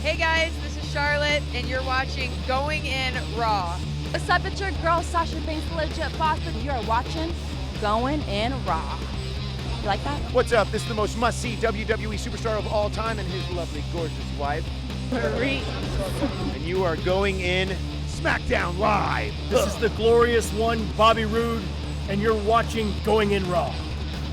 Hey guys, this is Charlotte, and you're watching Going In Raw. What's up, it's your girl Sasha Banks, legit boss, and you're watching Going In Raw. You like that? What's up? This is the most must-see WWE superstar of all time and his lovely, gorgeous wife, Marie. and you are going in SmackDown Live. This is the glorious one, Bobby Roode, and you're watching Going In Raw.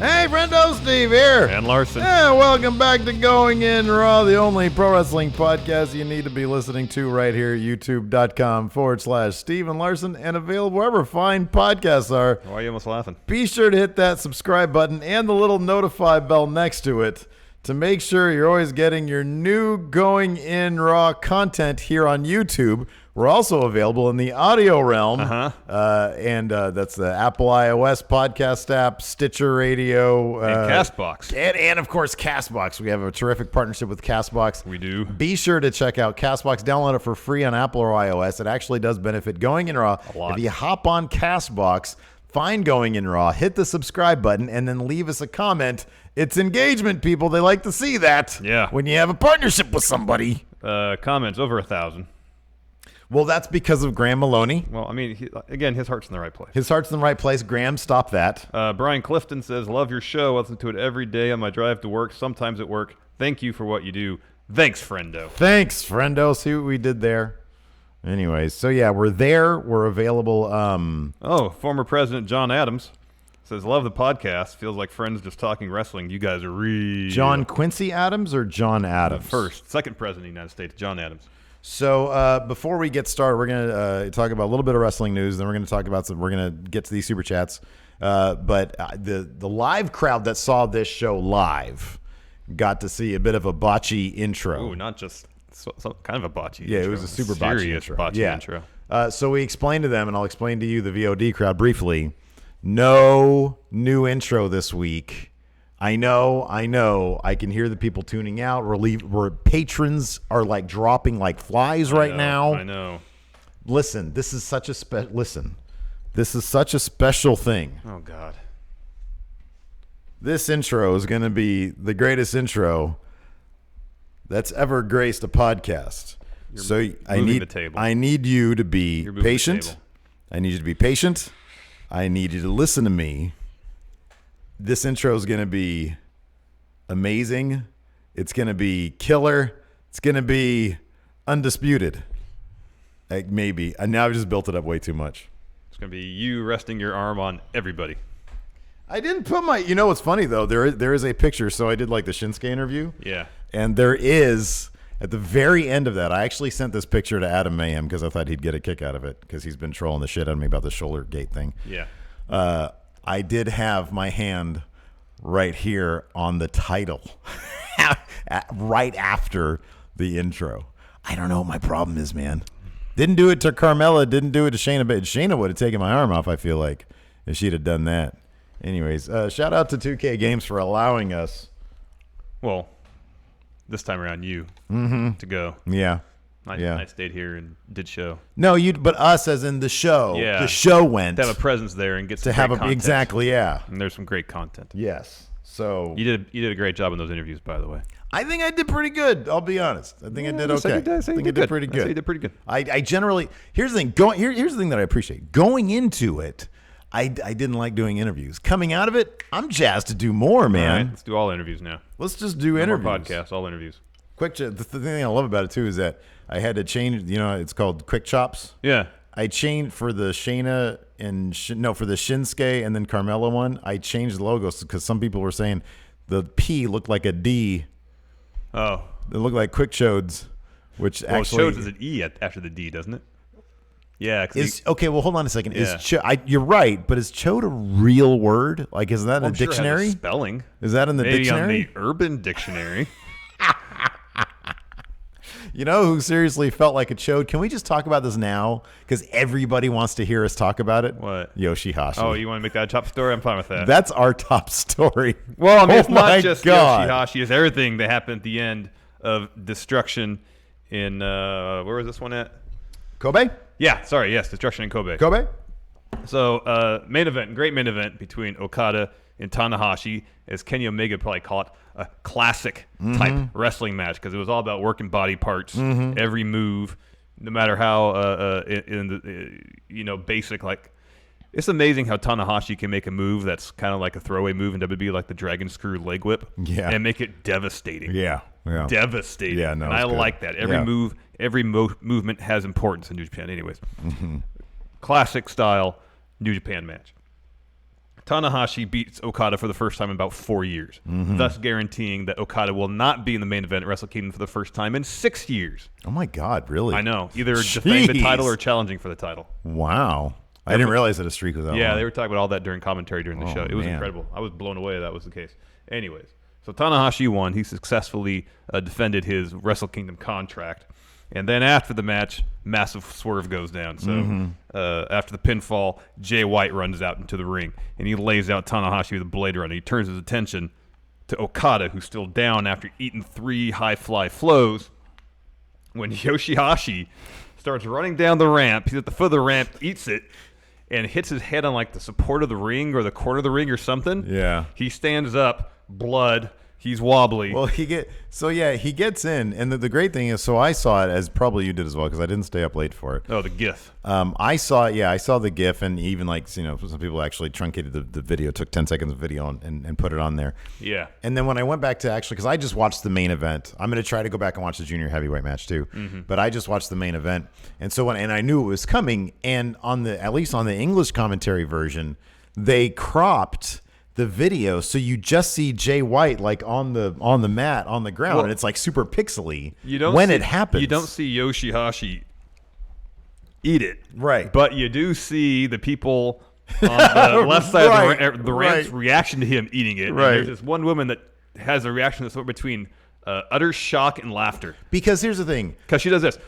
Hey, friendo, Steve here. And Larson. Yeah, welcome back to Going In Raw, the only pro wrestling podcast you need to be listening to right here at youtube.com/Steve and Larson, and available wherever fine podcasts are. Why are you almost laughing? Be sure to hit that subscribe button and the little notify bell next to it to make sure you're always getting your new Going In Raw content here on YouTube. We're also available in the audio realm, and that's the Apple iOS podcast app, Stitcher Radio, And CastBox. and of course CastBox. We have a terrific partnership with CastBox. We do. Be sure to check out CastBox. Download it for free on Apple or iOS. It actually does benefit Going In Raw. A lot. If you hop on CastBox, find Going In Raw, hit the subscribe button, and then leave us a comment. It's engagement, people. They like to see that. Yeah. When you have a partnership with somebody. Comments over 1,000. Well, that's because of Graham Maloney. Well, I mean, again, his heart's in the right place. His heart's in the right place. Graham, stop that. Brian Clifton says, love your show. I listen to it every day on my drive to work, sometimes at work. Thank you for what you do. Thanks, friendo. Thanks, friendo. See what we did there? Anyways, so yeah, we're there. We're available. Former President John Adams says, love the podcast. Feels like friends just talking wrestling. You guys are real. John Quincy Adams or John Adams? Second president of the United States, John Adams. So before we get started, we're going to talk about a little bit of wrestling news. Then we're going to talk about we're going to get to these super chats. But the live crowd that saw this show live got to see a bit of a botchy intro. Ooh, not just some kind of a botchy Yeah, intro. it was a super serious botchy intro. intro. So we explained to them, and I'll explain to you, the VOD crowd, briefly. No new intro this week. I know. I can hear the people tuning out. We're patrons are like dropping like flies right now. I know. Listen, this is such a This is such a special thing. Oh God. This intro is going to be the greatest intro that's ever graced a podcast. I need you to be patient. I need you to be patient. I need you to listen to me. This intro is going to be amazing. It's going to be killer. It's going to be undisputed. Maybe. And now I've just built it up way too much. It's going to be you resting your arm on everybody. I didn't put my... You know what's funny, though? There is a picture. So I did like the Shinsuke interview. Yeah. And there is... At the very end of that, I actually sent this picture to Adam Mayhem because I thought he'd get a kick out of it because he's been trolling the shit out of me about the shoulder gate thing. Yeah. I did have my hand right here on the title right after the intro. I don't know what my problem is, man. Didn't do it to Carmella. Didn't do it to Shayna. But Shayna would have taken my arm off, I feel like, if she'd have done that. Anyways, shout out to 2K Games for allowing us. Well, this time around, you to go. Yeah. I stayed here and did show. No, but us as in the show. Yeah. The show went. To have a presence there and get some to have great content. exactly, yeah. And there's some great content. Yes. So You did a great job in those interviews, by the way. I think I did pretty good. I'll be honest. I think I did okay. I think I did pretty good. You did pretty good. I generally here's the thing. Here's the thing that I appreciate. Going into it, I didn't like doing interviews. Coming out of it, I'm jazzed to do more, man. All right, let's do all interviews now. Let's just do No interviews. more podcasts, all interviews. The thing I love about it too is that I had to change. You know, it's called Quick Chops. Yeah. I changed for the Shayna and for the Shinsuke and then Carmella one. I changed the logos because some people were saying the P looked like a D. Oh. It looked like Quick Chodes, which actually Chodes is an E after the D, doesn't it? Yeah. Okay, well, hold on a second. Yeah. You're right, but is chode a real word? Like, is that in the dictionary? Sure it has a spelling. Is that in the dictionary? Maybe on the Urban Dictionary. You know who seriously felt like a chode? Can we just talk about this now? Because everybody wants to hear us talk about it. What? Yoshi-hashi. Oh, you want to make that a top story? I'm fine with that. That's our top story. Well, I mean, it's my not just God. Yoshi-hashi. It's everything that happened at the end of Destruction in, where was this one at? Kobe? Yeah, sorry, yes, Destruction in Kobe. Kobe? So, great main event between Okada in Tanahashi, as Kenny Omega would probably call it, a classic type wrestling match, because it was all about working body parts, every move, no matter how basic. Like, it's amazing how Tanahashi can make a move that's kind of like a throwaway move in WWE, like the Dragon Screw leg whip, and make it devastating. Yeah. Devastating. Yeah, no, and I good. like that. Every movement has importance in New Japan. Anyways, classic style New Japan match. Tanahashi beats Okada for the first time in about 4 years, thus guaranteeing that Okada will not be in the main event at Wrestle Kingdom for the first time in 6 years. Oh my God, really? I know. Either defending the title or challenging for the title. Wow. I didn't realize that a streak was that long. Yeah, they were talking about all that during commentary during the show. It was incredible. I was blown away that was the case. Anyways, so Tanahashi won. He successfully defended his Wrestle Kingdom contract. And then after the match, massive swerve goes down. So after the pinfall, Jay White runs out into the ring, and he lays out Tanahashi with a Blade Runner. He turns his attention to Okada, who's still down after eating 3 high-fly flows, when Yoshi-hashi starts running down the ramp. He's at the foot of the ramp, eats it, and hits his head on like the support of the ring or the corner of the ring or something. Yeah. He stands up, blood. He's wobbly. Well, he gets in, and the great thing is, so I saw it, as probably you did as well, because I didn't stay up late for it. Oh, the GIF. I saw the GIF, and even some people actually truncated the video, took 10 seconds of video and put it on there. Yeah. And then when I went back to because I just watched the main event. I'm going to try to go back and watch the junior heavyweight match too, but I just watched the main event, and so and I knew it was coming, and at least on the English commentary version, they cropped the video, so you just see Jay White like on the mat on the ground, and it's like super pixely it happens. You don't see Yoshi-hashi eat it, right? But you do see the people on the left side of the ramp's reaction to him eating it. Right. And there's this one woman that has a reaction that's sort of between utter shock and laughter. Because here's the thing. Because she does this.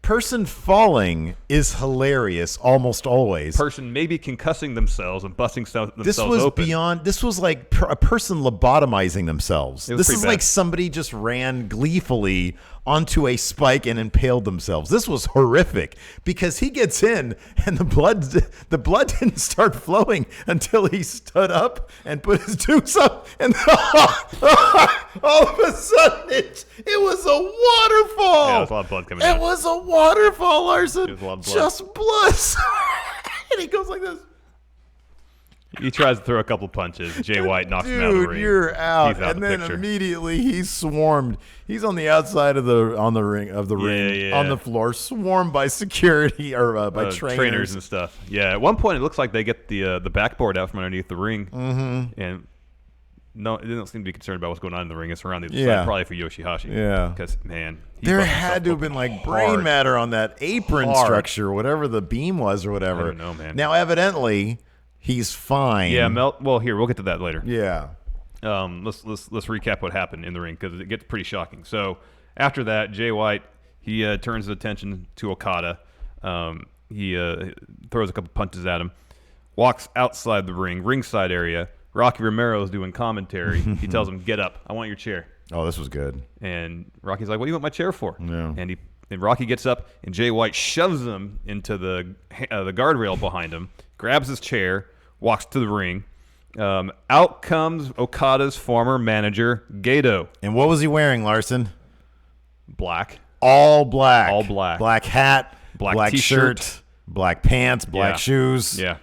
Person falling is hilarious almost always. Person maybe concussing themselves and busting themselves open. This was like a person lobotomizing themselves. This is like somebody just ran gleefully onto a spike and impaled themselves. This was horrific, because he gets in and the blood didn't start flowing until he stood up and put his dukes up, and all of a sudden it was a waterfall. Yeah, there's a lot of blood coming out. It was a waterfall, Larson. It was a lot of blood. Just blood. And he goes like this. He tries to throw a couple punches. Jay White knocks him out of the ring. You're out. He's out And the then picture. immediately he's swarmed. He's on the outside of the ring on the floor, swarmed by security or by trainers and stuff. Yeah, at one point it looks like they get the backboard out from underneath the ring, and no, it didn't seem to be concerned about what's going on in the ring. It's around the other side, probably for Yoshi-hashi. Yeah, because man, there had to have been like brain matter on that apron structure, whatever the beam was or whatever. I don't know, man. Now evidently he's fine. Yeah, well, here we'll get to that later. Yeah. Let's recap what happened in the ring, because it gets pretty shocking. So after that, Jay White, he turns his attention to Okada. He throws a couple punches at him, walks outside the ring, ringside area. Rocky Romero's doing commentary. He tells him, "Get up. I want your chair." Oh, this was good. And Rocky's like, "What do you want my chair for?" Yeah. And Rocky gets up, and Jay White shoves him into the guardrail behind him, grabs his chair, walks to the ring. Out comes Okada's former manager, Gato. And what was he wearing, Larson? Black. All black. All black. Black hat, black t-shirt, shirt, black pants, black shoes. Yeah.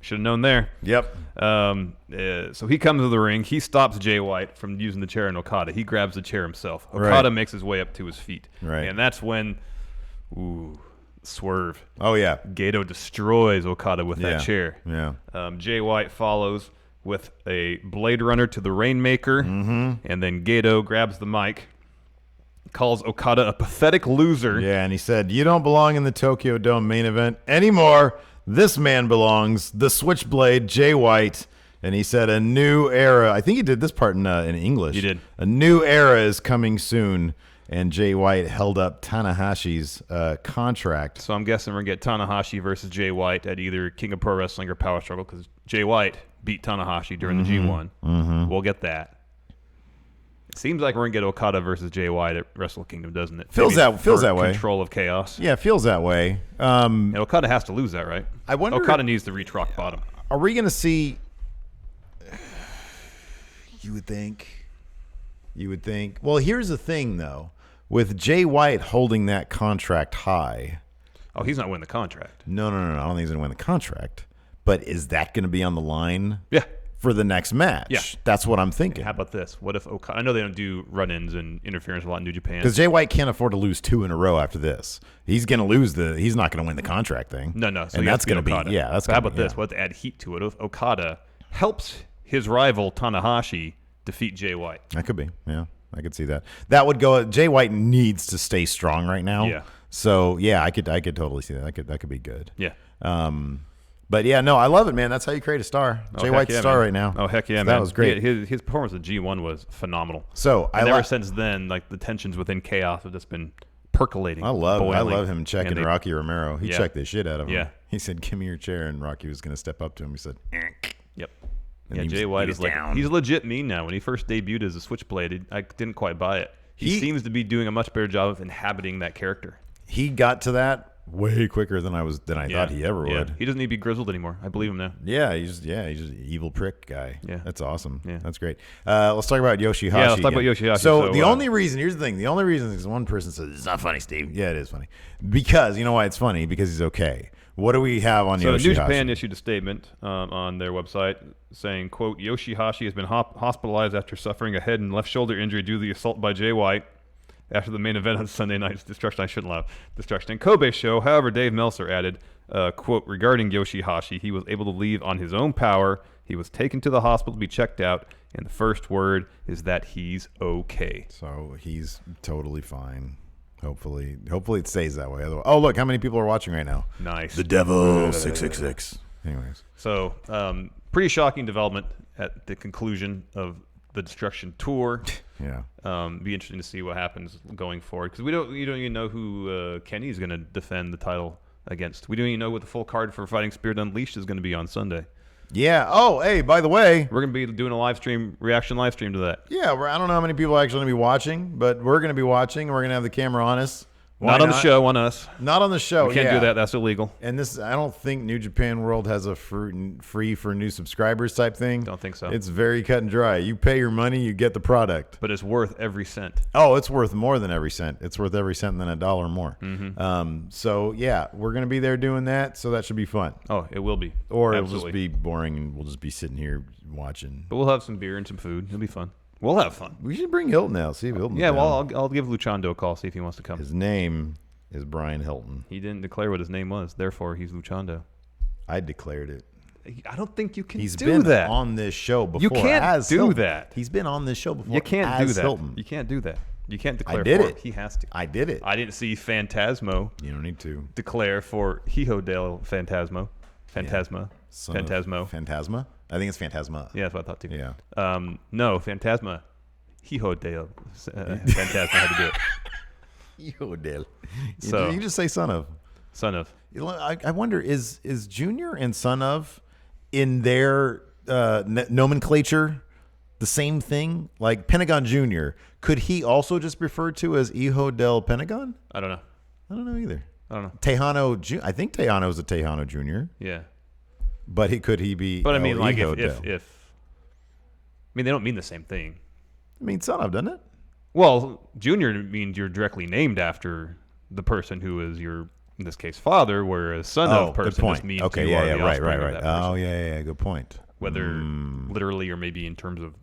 Should have known there. Yep. So he comes to the ring. He stops Jay White from using the chair in Okada. He grabs the chair himself. Okada makes his way up to his feet. Right. And that's when, swerve. Oh, yeah. Gato destroys Okada with that chair. Yeah. Jay White follows with a Blade Runner to the Rainmaker. And then Gato grabs the mic, calls Okada a pathetic loser. Yeah, and he said, "You don't belong in the Tokyo Dome main event anymore. This man belongs, the Switchblade, Jay White." And he said, "A new era." I think he did this part in English. He did. "A new era is coming soon." And Jay White held up Tanahashi's contract. So I'm guessing we're going to get Tanahashi versus Jay White at either King of Pro Wrestling or Power Struggle, because Jay White beat Tanahashi during the G1. We'll get that. It seems like we're going to get Okada versus Jay White at Wrestle Kingdom, doesn't it? Feels that way. Control of Chaos. Yeah, it feels that way. And Okada has to lose that, right? I wonder. Okada needs to reach rock bottom. Are we going to see You would think. Well, here's the thing, though. With Jay White holding that contract high. Oh, he's not winning the contract. No. I don't think he's going to win the contract. But is that going to be on the line? Yeah. For the next match? Yeah. That's what I'm thinking. How about this? What if Okada... I know they don't do run-ins and interference a lot in New Japan. Because Jay White can't afford to lose 2 in a row after this. He's going to lose he's not going to win the contract thing. No. So and that's going to be... Yeah, that's how about this? What to add heat to it? If Okada helps his rival Tanahashi defeat Jay White. That could be. Yeah, I could see that. That would go... Jay White needs to stay strong right now. Yeah. So, yeah, I could totally see that. That could be good. Yeah. But yeah, no, I love it, man. That's how you create a star. Jay White's a star right now. Oh, heck yeah, so man. That was great. His performance at G1 was phenomenal. So ever since then, like the tensions within Chaos have just been percolating. I love him checking Rocky Romero. He checked the shit out of him. Yeah. He said, "Give me your chair," and Rocky was going to step up to him. He said, "Yep." And Jay White is like he's legit mean now. When he first debuted as a Switchblade, I didn't quite buy it. He seems to be doing a much better job of inhabiting that character. He got to that way quicker than I thought he ever would. He doesn't need to be grizzled anymore. I believe him now. Yeah, he's just an evil prick guy. Yeah. That's awesome. Yeah. That's great. Let's talk about Yoshi-hashi. Yeah, let's talk about Yoshi-hashi. So the only reason, here's the thing, is one person says, it's not funny, Steve. Yeah, it is funny. Because, you know why it's funny? Because he's okay. What do we have on Yoshi-hashi? New Japan issued a statement on their website saying, quote, Yoshi-hashi has been hospitalized after suffering a head and left shoulder injury due to the assault by Jay White. After the main event on Sunday night's Destruction and Kobe show. However, Dave Meltzer added, quote, regarding Yoshi-hashi, he was able to leave on his own power. He was taken to the hospital to be checked out, and the first word is that he's okay. So he's totally fine. Hopefully it stays that way. Otherwise, look, how many people are watching right now? Nice. The Devil 666. Anyways. So, pretty shocking development at the conclusion of the Destruction tour. Yeah. Be interesting to see what happens going forward because you don't even know who Kenny's going to defend the title against. We don't even know what the full card for Fighting Spirit Unleashed is going to be on Sunday. Yeah. Oh, hey, by the way, we're going to be doing a reaction live stream to that. Yeah. I don't know how many people are actually going to be watching, but we're going to be watching. We're going to have the camera on us. Not on the show, on us. Not on the show. We can't do that. That's illegal. And I don't think New Japan World has a free for new subscribers type thing. Don't think so. It's very cut and dry. You pay your money, you get the product. But it's worth every cent. Oh, it's worth more than every cent. It's worth every cent and then $1 more. Mm-hmm. So yeah, we're gonna be there doing that. So that should be fun. Oh, it will be. Or it'll just be boring, and we'll just be sitting here watching. But we'll have some beer and some food. It'll be fun. We'll have fun. We should bring Hilton now. See if Hilton's down. Well, I'll give Luchando a call. See if he wants to come. His name is Brian Hilton. He didn't declare what his name was, therefore he's Luchando. I declared it. I don't think you can do that. He's been on this show before. You can't do Hilton. that. He's been on this show before. You can't as do that. Hilton. You can't do that. You can't declare I did for it. He has to. I did it. I didn't see Phantasmo. You don't need to. Declare for Hihodale Phantasmo. Phantasma. Yeah. Phantasma? I think it's Phantasma. Yeah, that's what I thought too. Yeah. No, Phantasma. Hihodale Phantasma had to do it. Yodel. So you just say son of. Son of. I wonder, is Junior and son of in their nomenclature the same thing? Like Pentagon Junior, could he also just be referred to as Hijo del Pentagon? I don't know. I don't know either. I don't know. Tejano, I think Tejano is a Tejano Junior. Yeah. But could he be? But I mean, like if I mean, they don't mean the same thing. I mean, son of, doesn't it? Well, Junior means you're directly named after the person who is your, in this case, father, whereas son of person just means okay, you yeah, are yeah, the right, offspring right, of right. that person. Oh, yeah, good point. Whether literally or maybe in terms of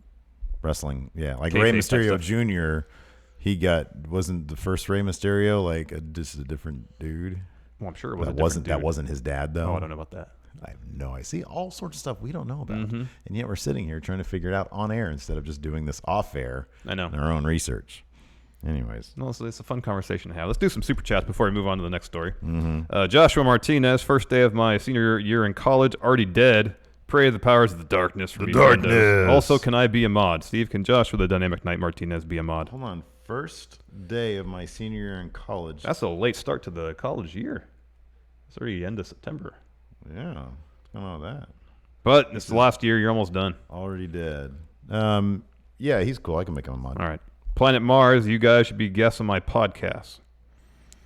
wrestling, yeah, like Rey Mysterio Jr. Wasn't the first Rey Mysterio like just a different dude? Well, I'm sure it was. That wasn't his dad though. Oh, I don't know about that. I have no idea. See, all sorts of stuff we don't know about, and yet we're sitting here trying to figure it out on air instead of just doing this off air. I know. In our own research. Anyways, no, so it's a fun conversation to have. Let's do some super chats before we move on to the next story. Joshua Martinez, first day of my senior year in college, already dead. Pray the powers of the darkness for me. Darkness. Also, can I be a mod? Steve, can Josh with the Dynamic Knight Martinez be a mod? Hold on. First day of my senior year in college. That's a late start to the college year. It's already end of September. Yeah. What's going on with that? But it's the last year. You're almost done. Already dead. Yeah, he's cool. I can make him a mod. All right. Planet Mars, you guys should be guests on my podcast.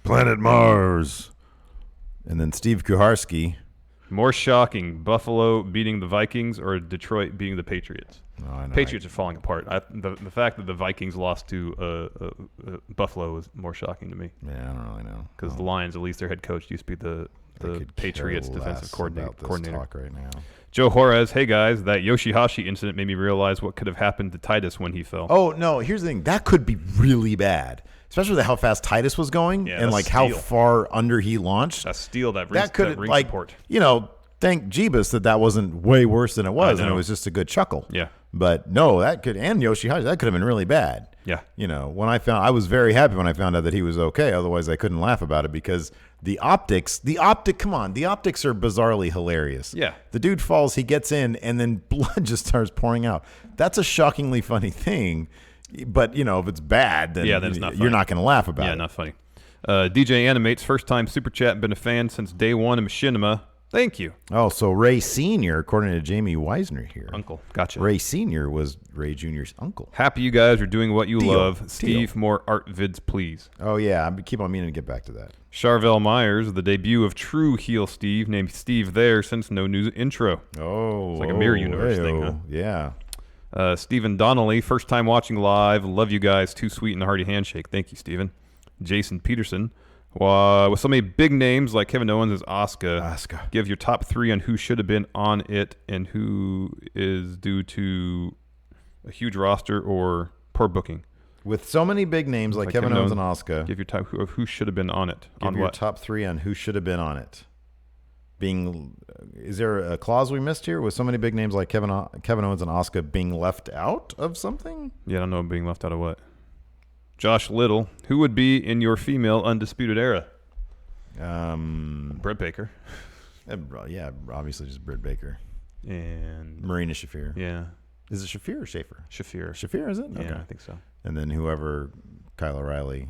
Planet Mars. And then Steve Kuharski. More shocking, Buffalo beating the Vikings or Detroit beating the Patriots? Oh, I know. Patriots are falling apart. The fact that the Vikings lost to Buffalo is more shocking to me. Yeah, I don't really know. Because the Lions, at least their head coach, used to be the Patriots defensive coordinator. Talk right now. Joe Juarez, hey guys, that yoshi-hashi incident made me realize what could have happened to Titus when he fell. Oh, no, here's the thing. That could be really bad. Especially with how fast Titus was going and like how far under he launched. That steal, that could ring like, support. Thank Jeebus that wasn't way worse than it was, and it was just a good chuckle. Yeah. But no, that could, and Yoshi-Hashi, that could have been really bad. Yeah. When I was very happy when I found out that he was okay. Otherwise, I couldn't laugh about it because the optics are bizarrely hilarious. Yeah. The dude falls, he gets in, and then blood just starts pouring out. That's a shockingly funny thing. But, if it's bad, then, then it's not funny. You're not going to laugh about it. Yeah, not funny. DJ Animates, first time super chat, been a fan since day one of Machinima. Thank you. Oh, so Ray Sr., according to Jamie Weisner here. Uncle. Gotcha. Ray Sr. was Ray Jr.'s uncle. Happy you guys are doing what you love. Steve, more art vids, please. Oh, yeah. I keep on meaning to get back to that. Charvel Myers, the debut of true heel Steve, named Steve there since no news intro. Oh. It's like a mirror universe thing, huh? Yeah. Stephen Donnelly, first time watching live. Love you guys. Too sweet and a hearty handshake. Thank you, Stephen. Jason Peterson. With so many big names like Kevin Owens as Asuka, give your top 3 on who should have been on it and who is due to a huge roster or poor booking. With so many big names like Kevin Owens and Asuka, give your top who should have been on it. Give your top 3 on who should have been on it. Is there a clause we missed here with so many big names like Kevin Owens and Asuka being left out of something? Yeah, I don't know, being left out of what. Josh Little, who would be in your female undisputed era? Britt Baker. Yeah, obviously just Britt Baker. And Marina Shafir. Yeah. Is it Shafir or Schaefer? Shafir. Shafir, is it? Yeah, okay. I think so. And then whoever, Kyle O'Reilly.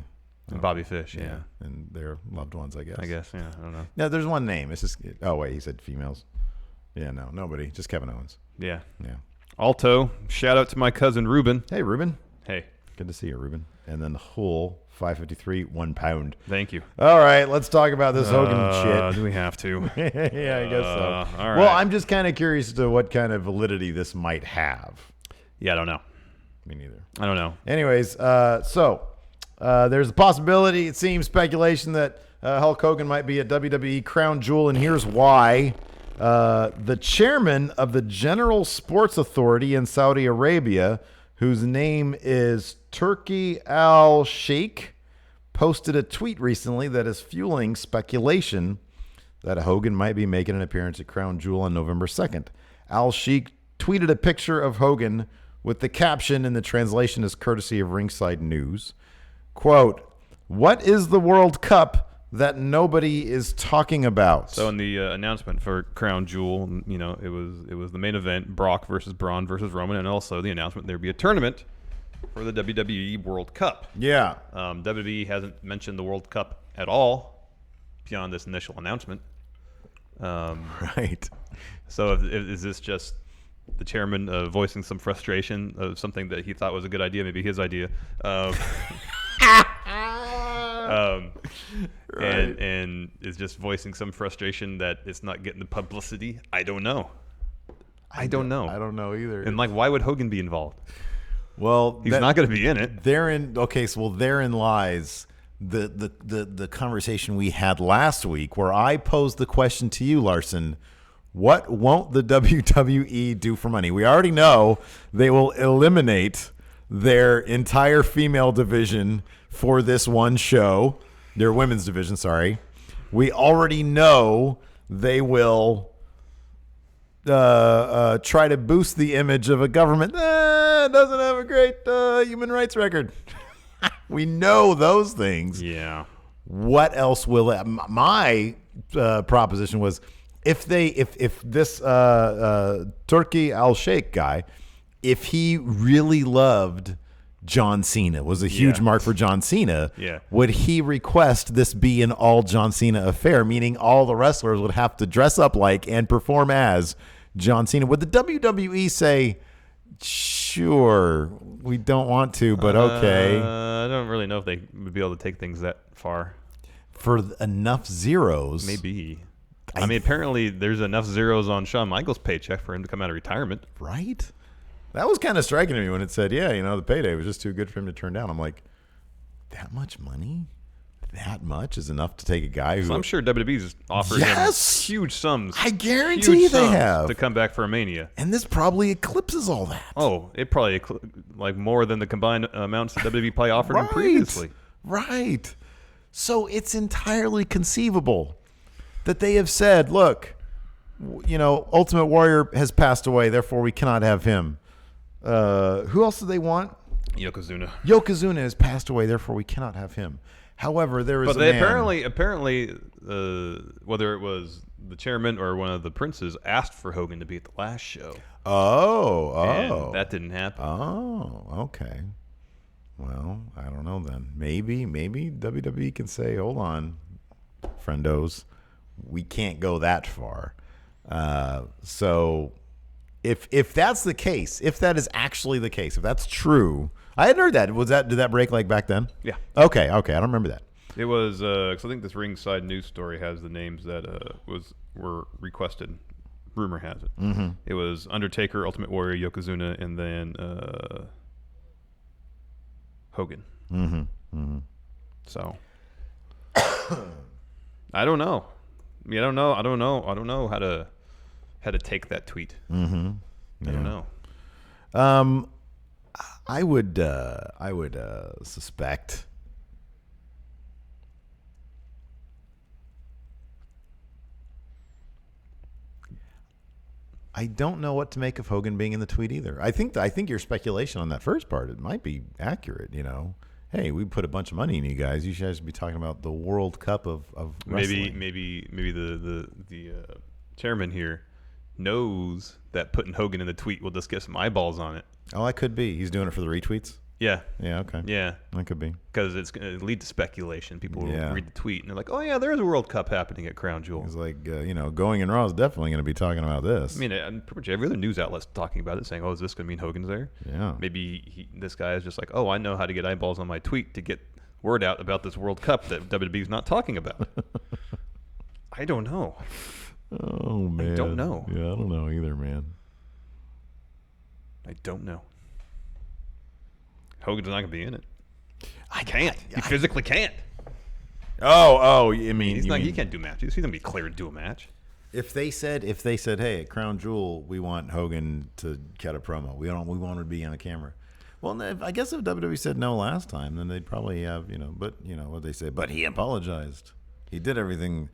And Bobby Fish, yeah. And their loved ones, I guess. Yeah. I don't know. No, there's one name. It's just, oh, wait, he said females. Yeah, no, nobody. Just Kevin Owens. Yeah. Yeah. Alto, shout out to my cousin Ruben. Hey, Ruben. Hey. Good to see you, Ruben. And then Hull, 553, 1 pound. Thank you. All right, let's talk about this Hogan shit. Do we have to? Yeah, I guess so. All right. Well, I'm just kind of curious as to what kind of validity this might have. Yeah, I don't know. Me neither. I don't know. Anyways, so there's a possibility, it seems, speculation that Hulk Hogan might be a WWE Crown Jewel, and here's why. The chairman of the General Sports Authority in Saudi Arabia, whose name is Turki Al-Sheikh, posted a tweet recently that is fueling speculation that Hogan might be making an appearance at Crown Jewel on November 2nd. Al-Sheikh tweeted a picture of Hogan with the caption, and the translation is courtesy of Ringside News. Quote, "What is the World Cup that nobody is talking about?" So in the announcement for Crown Jewel, it was the main event, Brock versus Braun versus Roman, and also the announcement there'd be a tournament for the WWE World Cup. Yeah. WWE hasn't mentioned the World Cup at all beyond this initial announcement. Right. So is this just the chairman voicing some frustration of something that he thought was a good idea, maybe his idea? Right. And is just voicing some frustration that it's not getting the publicity? I don't know. I don't know. I don't know either. And why would Hogan be involved? Well, he's not going to be in it. Therein lies the conversation we had last week, where I posed the question to you, Larson. What won't the WWE do for money? We already know they will eliminate their entire female division for this one show, their women's division, sorry. We already know they will try to boost the image of a government that doesn't have a great human rights record. We know those things. Yeah. What else will it? My proposition was, if this Turki Al-Sheikh guy, if he really loved John Cena, was a huge mark for John Cena, would he request this be an all John Cena affair, meaning all the wrestlers would have to dress up like and perform as John Cena? Would the WWE say, sure, we don't want to, but okay? I don't really know if they would be able to take things that far. For enough zeros. Maybe. I mean, apparently there's enough zeros on Shawn Michaels' paycheck for him to come out of retirement. Right? That was kind of striking to me when it said, yeah, the payday was just too good for him to turn down. I'm like, that much money? That much is enough to take a guy who... So I'm sure WWE's offered him huge sums. I guarantee they have. To come back for a Mania. And this probably eclipses all that. Oh, it probably like more than the combined amounts that WWE probably offered him previously. Right. So it's entirely conceivable that they have said, look, Ultimate Warrior has passed away, therefore we cannot have him. Who else do they want? Yokozuna. Yokozuna has passed away, therefore we cannot have him. However, there is But they apparently, whether it was the chairman or one of the princes asked for Hogan to be at the last show. And that didn't happen. Oh, okay. Well, I don't know then. Maybe WWE can say, hold on, friendos, we can't go that far. So if that's the case, if that is actually the case, if that's true, I hadn't heard that. Did that break like back then? Yeah. Okay. I don't remember that. It was because I think this Ringside News story has the names that were requested. Rumor has it. Mm-hmm. It was Undertaker, Ultimate Warrior, Yokozuna, and then Hogan. Mm-hmm. Mm-hmm. So I don't know. I mean, I don't know how to take that tweet. Mm-hmm. I don't know. I would suspect. I don't know what to make of Hogan being in the tweet either. I think your speculation on that first part, it might be accurate. Hey, we put a bunch of money in you guys. You guys should be talking about the World Cup of wrestling. Maybe the chairman here knows that putting Hogan in the tweet will just get some eyeballs on it. Oh, that could be. He's doing it for the retweets? Yeah. Yeah, okay. Yeah. That could be. Because it's going to lead to speculation. People will read the tweet and they're like, oh, yeah, there's a World Cup happening at Crown Jewel. It's like, Going in Raw is definitely going to be talking about this. I mean, pretty much every other news outlet's talking about it, saying, oh, is this going to mean Hogan's there? Yeah. Maybe this guy is just like, oh, I know how to get eyeballs on my tweet to get word out about this World Cup that WWE's not talking about. I don't know. Oh, man. I don't know. Yeah, I don't know either, man. I don't know. Hogan's not going to be in it. I can't. He physically can't. Oh, I mean, he can't do matches. He's going to be cleared to do a match. If they said, hey, at Crown Jewel, we want Hogan to cut a promo. We want him to be on the camera. Well, I guess if WWE said no last time, then they'd probably have, but what they say. But he apologized. He did everything.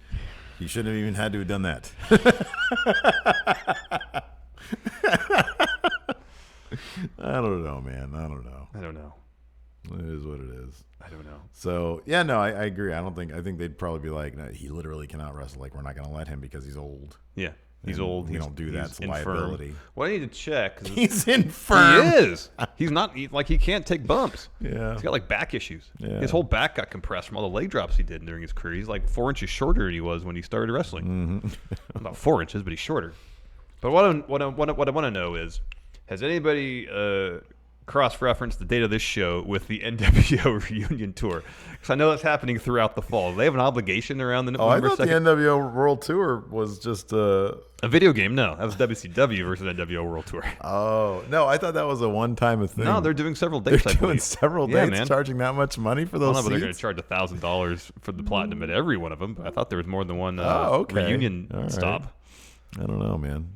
He shouldn't have even had to have done that. I don't know, man. I don't know. It is what it is. I don't know. So, yeah, no, I agree. I think they'd probably be like, no, he literally cannot wrestle. Like, we're not going to let him because he's old. Yeah. He's old. We don't do that. It's liability. Well, I need to check. He's infirm. He is. He's not, he can't take bumps. Yeah. He's got, back issues. Yeah. His whole back got compressed from all the leg drops he did during his career. He's, 4 inches shorter than he was when he started wrestling. Mm-hmm. About 4 inches, but he's shorter. But what I want to know is, has anybody cross-referenced the date of this show with the NWO reunion tour? Because I know that's happening throughout the fall. They have an obligation around the November 2nd. I thought the NWO World Tour was just a video game. No, that was WCW versus NWO World Tour. Oh, no, I thought that was a one-time thing. No, they're doing several dates. They're doing several dates, man. Charging that much money for those seats? But they're going to charge $1,000 for the platinum at every one of them. But I thought there was more than one reunion stop. I don't know, man.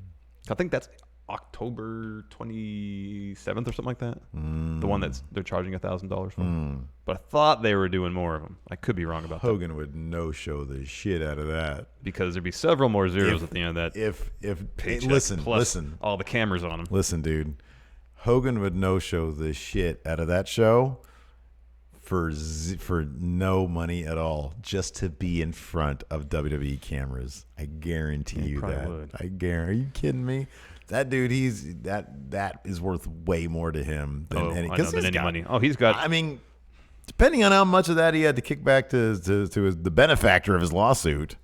I think that's October 27th or something like that. The one they're charging $1,000 for. But I thought they were doing more of them. I could be wrong about that. Hogan would no-show the shit out of that. Because there'd be several more zeros at the end of that. Listen, all the cameras on him. Listen, dude. Hogan would no-show the shit out of that show for no money at all, just to be in front of WWE cameras. I guarantee you that. Are you kidding me? That dude, that is worth way more to him than any money. Oh, he's got. I mean, depending on how much of that he had to kick back to the benefactor of his lawsuit,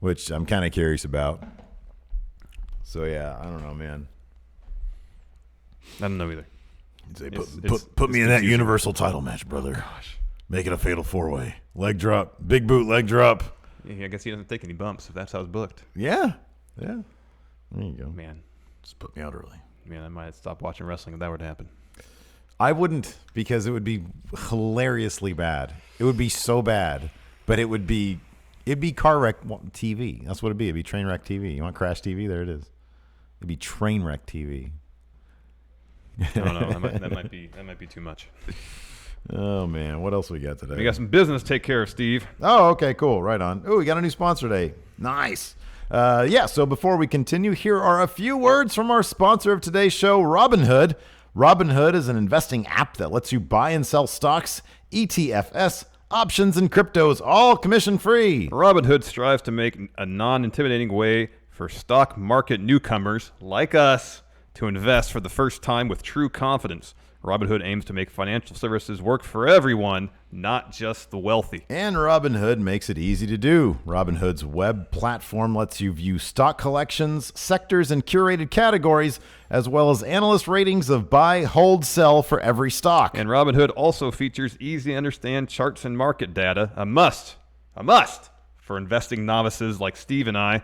which I'm kind of curious about. So yeah, I don't know, man. I don't know either. Say, put me in that Universal title match, brother. Oh, gosh. Make it a fatal 4-way. Leg drop. Big boot leg drop. Yeah, I guess he doesn't take any bumps if that's how it's booked. Yeah. There you go. Man, just put me out early. Man, I might stop watching wrestling if that were to happen. I wouldn't, because it would be hilariously bad. It would be so bad, but it'd be car wreck TV. That's what it'd be. It'd be train wreck TV. You want crash TV? There it is. It'd be train wreck TV. I don't know. That might be too much. Oh man, what else we got today? We got some business to take care of, Steve. Oh, okay, cool. Right on. Oh, we got a new sponsor today. Nice. So before we continue, here are a few words from our sponsor of today's show, Robinhood. Robinhood is an investing app that lets you buy and sell stocks, ETFs, options, and cryptos, all commission-free. Robinhood strives to make a non-intimidating way for stock market newcomers like us to invest for the first time with true confidence. Robinhood aims to make financial services work for everyone, not just the wealthy. And Robinhood makes it easy to do. Robinhood's web platform lets you view stock collections, sectors, and curated categories, as well as analyst ratings of buy, hold, sell for every stock. And Robinhood also features easy-to-understand charts and market data, a must for investing novices like Steve and I.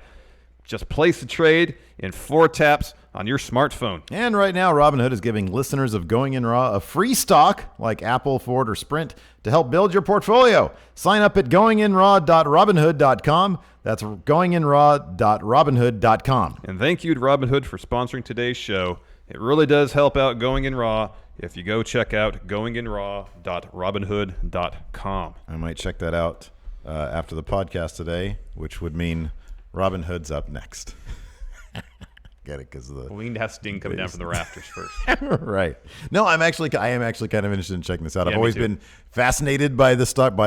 Just place the trade in 4 taps on your smartphone. And right now, Robinhood is giving listeners of Going In Raw a free stock like Apple, Ford, or Sprint to help build your portfolio. Sign up at goinginraw.robinhood.com. That's goinginraw.robinhood.com. And thank you to Robinhood for sponsoring today's show. It really does help out Going In Raw if you go check out goinginraw.robinhood.com. I might check that out after the podcast today, which would mean Robinhood's up next. Get it? Because we need to have Sting coming down from the rafters first. Right. No, I am actually kind of interested in checking this out. Yeah, I've always been fascinated by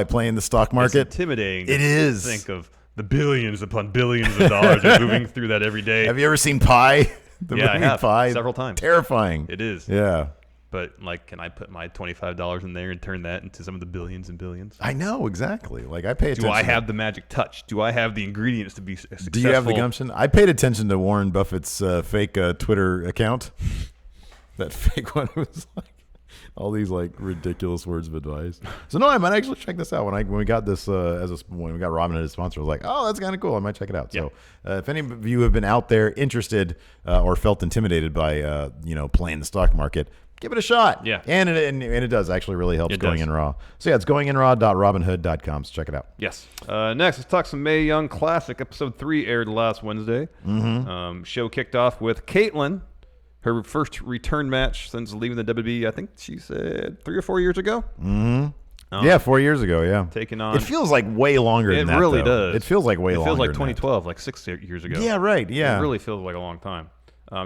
playing the stock market. It's intimidating. It is. Think of the billions upon billions of dollars are moving through that every day. Have you ever seen Pi? I have Pi? several times. Terrifying. It is. Yeah. But can I put my $25 in there and turn that into some of the billions and billions? I know exactly. I pay attention. Do I have the magic touch? Do I have the ingredients to be successful? Do you have the gumption? I paid attention to Warren Buffett's fake Twitter account. That fake one was all these ridiculous words of advice. So no, I might actually check this out when we got this when we got Robinhood as sponsor. I was like, oh, that's kind of cool. I might check it out. Yeah. So if any of you have been out there interested or felt intimidated by playing the stock market, give it a shot. Yeah. And it does actually really helps Going In Raw. So yeah, it's goinginraw.robinhood.com. So check it out. Yes. Next, let's talk some Mae Young Classic. Episode 3 aired last Wednesday. Mm-hmm. Show kicked off with Caitlyn, her first return match since leaving the WWE. I think she said 3 or 4 years ago. Mm-hmm. 4 years ago, yeah. Taking on... It feels like way longer than that, It really though. does. It feels like way longer. It feels like 2012, like 6 years ago. Yeah, right, yeah. It really feels like a long time.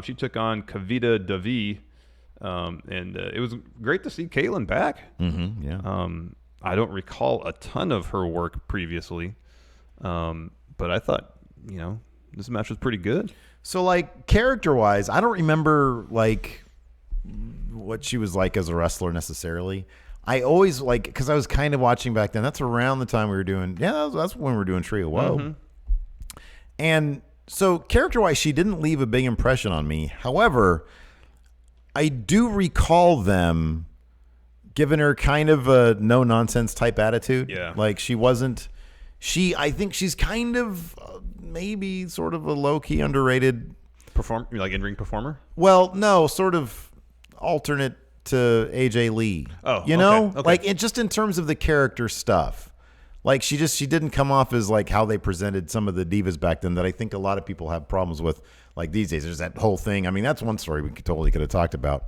She took on Kavita Devi. And it was great to see Caitlyn back. Mm-hmm, yeah. I don't recall a ton of her work previously, but I thought, this match was pretty good. So, character-wise, I don't remember, what she was like as a wrestler necessarily. I always, because I was kind of watching back then. That's around the time we were doing, that's when we were doing Trio Woe. Mm-hmm. And so, character-wise, she didn't leave a big impression on me. However, I do recall them giving her kind of a no-nonsense type attitude. Yeah. I think she's kind of maybe sort of a low-key underrated... in-ring performer? Well, no, sort of alternate to AJ Lee. Oh, you know? Okay. Just in terms of the character stuff. She didn't come off as how they presented some of the divas back then that I think a lot of people have problems with. These days, there's that whole thing. I mean, that's one story we totally could have talked about.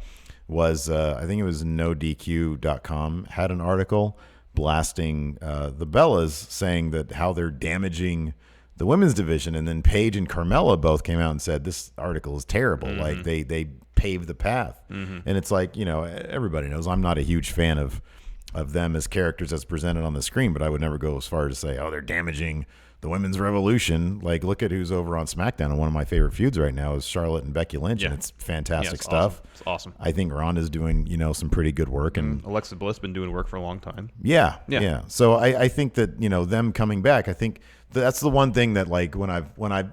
Was I think it was NoDQ.com had an article blasting the Bellas, saying that how they're damaging the women's division, and then Paige and Carmella both came out and said this article is terrible. Mm-hmm. They paved the path, and it's everybody knows I'm not a huge fan of them as characters as presented on the screen, but I would never go as far as to say, oh, they're damaging the women's revolution. Look at who's over on SmackDown, and one of my favorite feuds right now is Charlotte and Becky Lynch, and it's fantastic stuff. Awesome. It's awesome. I think Ronda's doing some pretty good work, and Alexa Bliss been doing work for a long time. Yeah. So I think that them coming back, I think that's the one thing that when I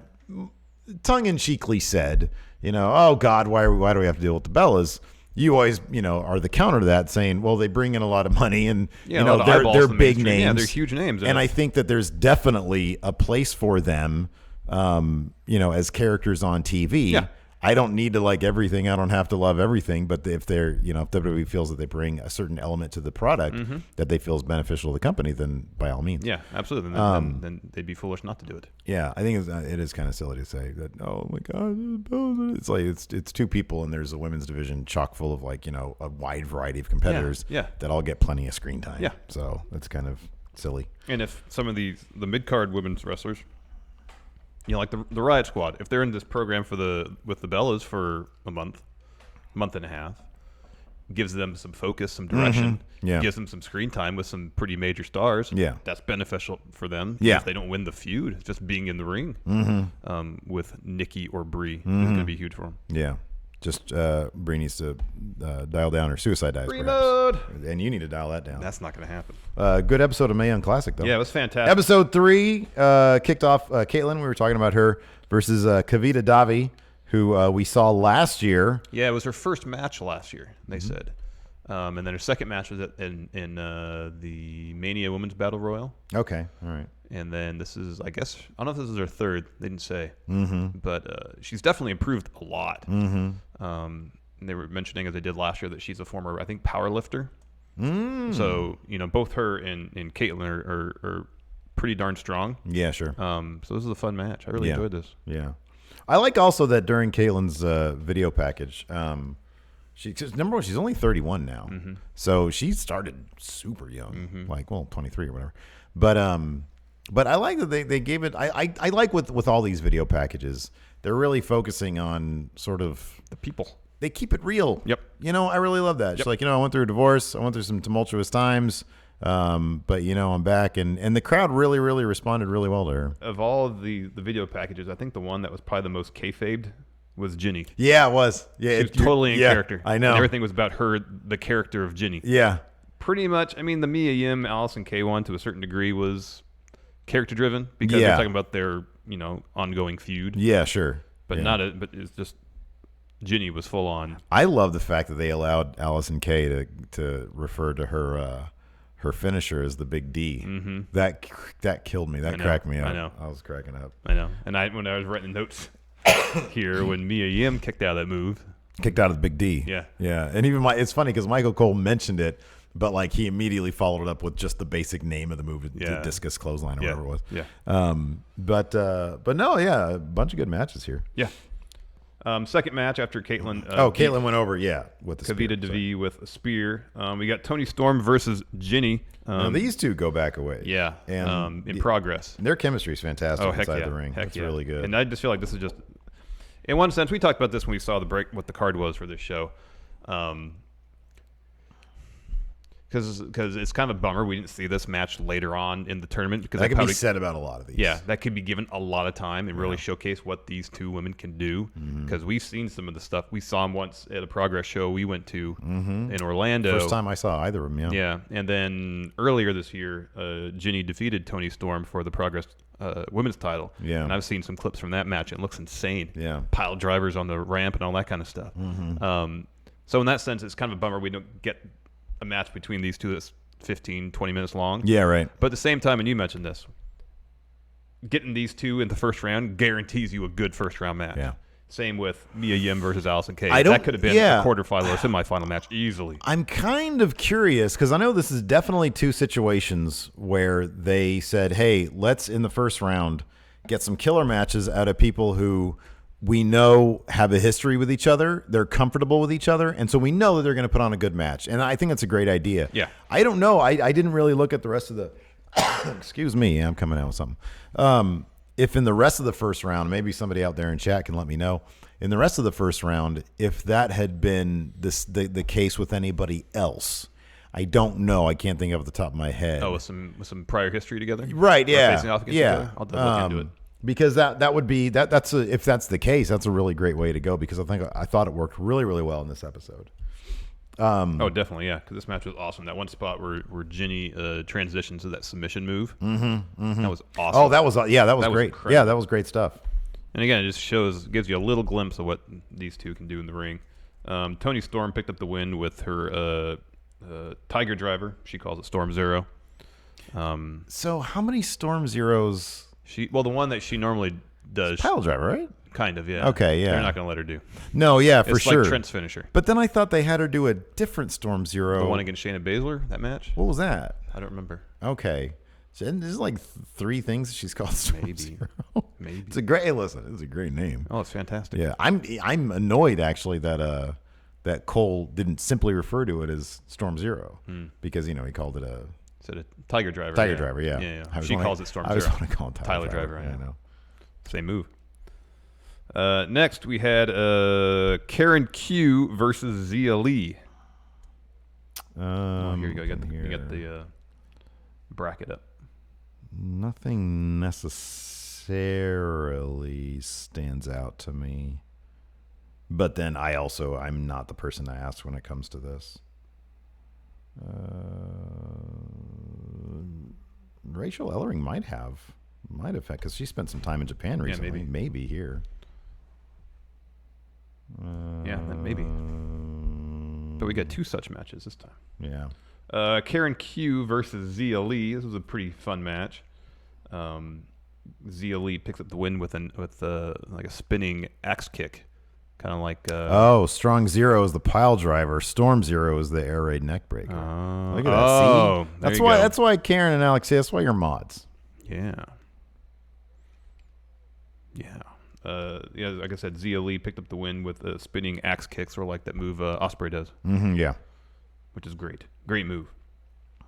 tongue in cheekly said, oh God, why do we have to deal with the Bellas? you always, are the counter to that, saying, well, they bring in a lot of money and, they're mainstream. big names. Yeah, they're huge names. And I think that there's definitely a place for them, as characters on TV. Yeah. I don't need to like everything. I don't have to love everything. But if they're, if WWE feels that they bring a certain element to the product that they feel is beneficial to the company, then by all means. Yeah, absolutely. Then they'd be foolish not to do it. Yeah, I think it is kind of silly to say that. Oh my God, it's like it's two people and there's a women's division chock full of a wide variety of competitors. Yeah. That all get plenty of screen time. Yeah. So that's kind of silly. And if some of the mid card women's wrestlers, like the Riot Squad, if they're in this program with the Bellas for a month and a half, gives them some focus, some direction, gives them some screen time with some pretty major stars. Yeah, that's beneficial for them. Yeah, if they don't win the feud, just being in the ring with Nikki or Brie is going to be huge for them. Yeah. Just Brie needs to dial down her suicide dice. Free mode. And you need to dial that down. That's not going to happen. Good episode of Mae Young Classic, though. Yeah, it was fantastic. Episode 3 kicked off Caitlyn. We were talking about her versus Kavita Davi, who we saw last year. Yeah, it was her first match last year, they said. And then her second match was in the Mania Women's Battle Royal. Okay, all right. And then this is, I guess, I don't know if this is her third. They didn't say. But she's definitely improved a lot. And they were mentioning, as they did last year, that she's a former, I think, power lifter. So, both her and Caitlyn are pretty darn strong. Yeah, sure. So this is a fun match. I really enjoyed this. Yeah. I like also that during Caitlyn's video package, number one, she's only 31 now. So she started super young, 23 or whatever. But I like that they gave it. I like with all these video packages, they're really focusing on sort of the people. They keep it real. Yep. I really love that. She's like, I went through a divorce. I went through some tumultuous times. But I'm back, and the crowd really, really responded really well to her. Of all of the video packages, I think the one that was probably the most kayfabed was Ginny. Yeah, it was. Yeah, she was totally in character. I know. And everything was about her, the character of Ginny. Yeah. Pretty much. I mean, the Mia Yim, Allison K1 to a certain degree was character driven because they're talking about their ongoing feud. Yeah, sure. But but it's just Ginny was full on. I love the fact that they allowed Allison K to refer to her finisher as the Big D. That killed me. That cracked me up. I know. I was cracking up. I know. And when I was writing notes here, when Mia Yim kicked out of that move, kicked out of the Big D. Yeah. Yeah. And even it's funny because Michael Cole mentioned it, but he immediately followed it up with just the basic name of the move, the discus clothesline or whatever it was. Yeah. But no, a bunch of good matches here. Yeah. Second match after Caitlyn. Caitlyn went over, with the Kavita Devi with a spear. We got Toni Storm versus Ginny. Now these two go back away. Yeah. And in progress. Their chemistry is fantastic inside the ring. It's really good. And I just feel like this is just, in one sense, we talked about this when we saw what the card was for this show. Because it's kind of a bummer we didn't see this match later on in the tournament. Because that could be said about a lot of these. Yeah, that could be given a lot of time and really showcase what these two women can do. Because we've seen some of the stuff. We saw them once at a Progress show we went to in Orlando. First time I saw either of them, Yeah, and then earlier this year, Ginny defeated Toni Storm for the Progress women's title. Yeah. And I've seen some clips from that match. It looks insane. Yeah. Pile drivers on the ramp and all that kind of stuff. So in that sense, it's kind of a bummer we don't get a match between these two that's 15, 20 minutes long. Yeah, right. But at the same time, and you mentioned this, getting these two in the first round guarantees you a good first round match. Yeah. Same with Mia Yim versus Allison K. That could have been a quarterfinal or semifinal match easily. I'm kind of curious because I know this is definitely two situations where they said, hey, let's in the first round get some killer matches out of people who we know have a history with each other. They're comfortable with each other. And so we know that they're going to put on a good match. And I think that's a great idea. Yeah. I don't know. I didn't really look at the rest of the excuse me. I'm coming out with something. If in the rest of the first round, maybe somebody out there in chat can let me know, in the rest of the first round, if that had been the case with anybody else. I don't know. I can't think of it at the top of my head. Oh, with some prior history together? Right, yeah. Facing off against each other? I'll look into it. Because that would be if that's the case, that's a really great way to go because I thought it worked really, really well in this episode. Oh, definitely, yeah. Because this match was awesome. That one spot where Ginny transitions to that submission move, that was awesome. Oh, that was great. Incredible. Yeah, that was great stuff. And again, it just gives you a little glimpse of what these two can do in the ring. Toni Storm picked up the win with her Tiger Driver. She calls it Storm Zero. So how many Storm Zeros? The one that she normally does. Pile Driver, right? Kind of, yeah. Okay, yeah. They're not going to let her do. No, yeah, for it's sure. It's like Trent's finisher. But then I thought they had her do a different Storm Zero. The one against Shayna Baszler, that match? What was that? I don't remember. Okay. So there's like 3 things she's called Storm Zero. Maybe. It's a great it's a great name. Oh, it's fantastic. Yeah, I'm annoyed actually that that Cole didn't simply refer to it as Storm Zero because he called it a Tiger Driver. Tiger Driver, yeah. Yeah. She calls it Storm Zero. I just want to call it Tyler Driver. I know. Same move. Next, we had Karen Q versus Zia Lee. Here you go. You got the bracket up. Nothing necessarily stands out to me. But then I'm not the person to ask when it comes to this. Rachel Ellering might have because she spent some time in Japan recently. Yeah, maybe here. Maybe. But we got 2 such matches this time. Yeah. Karen Q versus Zia Lee. This was a pretty fun match. Zia Lee picks up the win with like a spinning axe kick, kind of like. Strong Zero is the pile driver. Storm Zero is the air raid neck breaker. Look at that. Oh, see? That's why Karen and Alex. That's why you're mods. Yeah. Like I said, Zia Lee picked up the win with spinning axe kicks, or like that move Ospreay does. Mm-hmm, yeah. Which is great. Great move.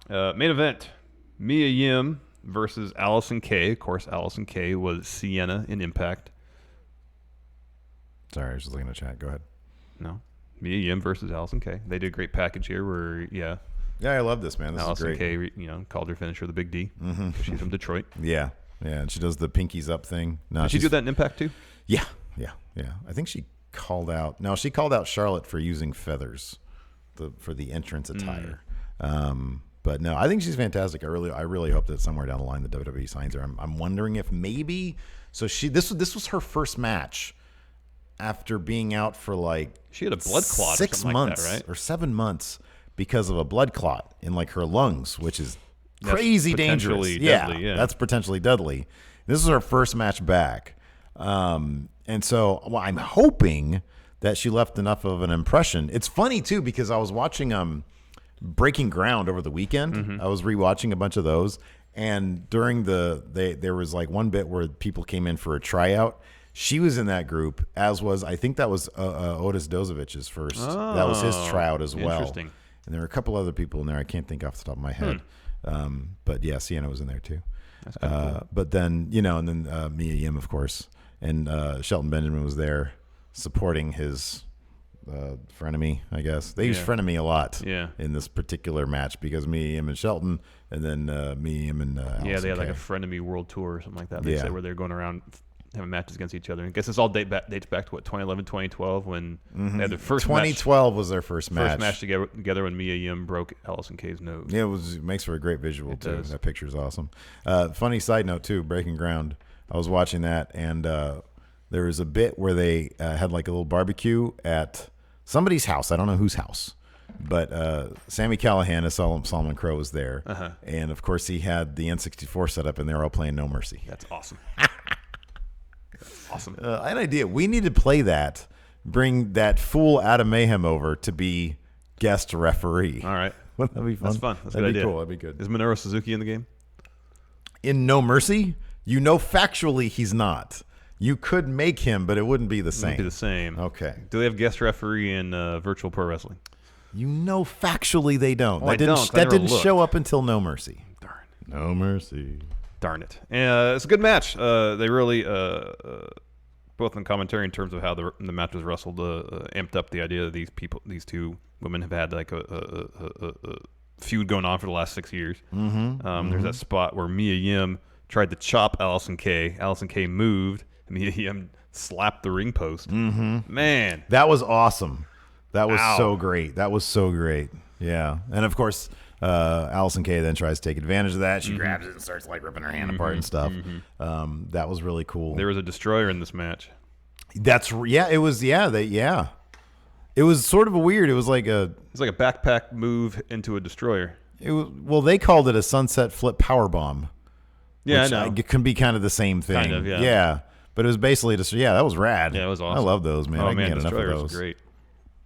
Main event, Mia Yim versus Allison Kay. Of course, Allison Kay was Sienna in Impact. Sorry, I was just looking at the chat. Go ahead. No. Mia Yim versus Allison Kay. They did a great package here where, Yeah, I love this, man. This Allison is great. Kay, called her finisher the Big D. Mm-hmm. She's from Detroit. Yeah, and she does the pinkies up thing. No, did she do that in Impact too? Yeah. I think she called out. No, she called out Charlotte for using feathers for the entrance attire. But no, I think she's fantastic. I really hope that somewhere down the line the WWE signs her. I'm wondering if maybe. So this was her first match after being out for she had a blood clot 6 months, like that, right? Or 7 months because of a blood clot in her lungs, which is crazy dangerous. Deadly, yeah, that's potentially deadly. This is her first match back, and so I'm hoping that she left enough of an impression. It's funny too because I was watching Breaking Ground over the weekend. Mm-hmm. I was rewatching a bunch of those, and during there was one bit where people came in for a tryout. She was in that group, as was I think that was Otis Dozovich's first. That was his tryout as well. Interesting. And there were a couple other people in there. I can't think off the top of my head. But yeah, Sienna was in there too. That's kind of cool. But then Mia Yim, of course, and Shelton Benjamin was there supporting his frenemy. I guess they use frenemy a lot. In this particular match because Mia Yim and Shelton, and then Mia Yim and they had like a frenemy world tour or something like that. They said where they're going around having matches against each other. I guess this all dates back to what, 2011, 2012 when they had their first 2012 was their first match. First match together when Mia Yim broke Allison Kay's nose. Yeah, it makes for a great visual too. Does. That picture's awesome. Funny side note too, Breaking Ground. I was watching that and there was a bit where they had like a little barbecue at somebody's house. I don't know whose house. But Sami Callihan as Solomon Crowe was there. And of course he had the N64 set up and they were all playing No Mercy. That's awesome. Awesome. I had an idea. We need to play that. Bring that fool Adam Mayhem over to be guest referee. All right. Wouldn't that be fun? That's fun. That's a That'd good be idea. cool. That'd be good. Is Minoru Suzuki in the game? In No Mercy, factually he's not. You could make him, but it wouldn't be the same. It wouldn't be the same. Okay. Do they have guest referee in Virtual Pro Wrestling? Factually they don't. Oh, that didn't show up until No Mercy. Darn. No Mercy. Darn it. It's a good match. They really, both in commentary in terms of how the match was wrestled, amped up the idea that these two women have had like a feud going on for the last 6 years. There's that spot where Mia Yim tried to chop Allison Kay. Allison Kay moved. Mia Yim slapped the ring post. Man. That was awesome. That was so great. Yeah. And of course, Allison Kay then tries to take advantage of that. She grabs it and starts like ripping her hand apart and stuff. That was really cool. There was a destroyer in this match. It was. It was sort of a weird. It was like a backpack move into a destroyer. Well, they called it a sunset flip power bomb. Yeah, I know. It can be kind of the same thing. Kind of, yeah. Yeah, but it was basically just that was rad. Yeah, it was awesome. I love those, man. Oh, I man, can't get enough of Destroyer those. was great.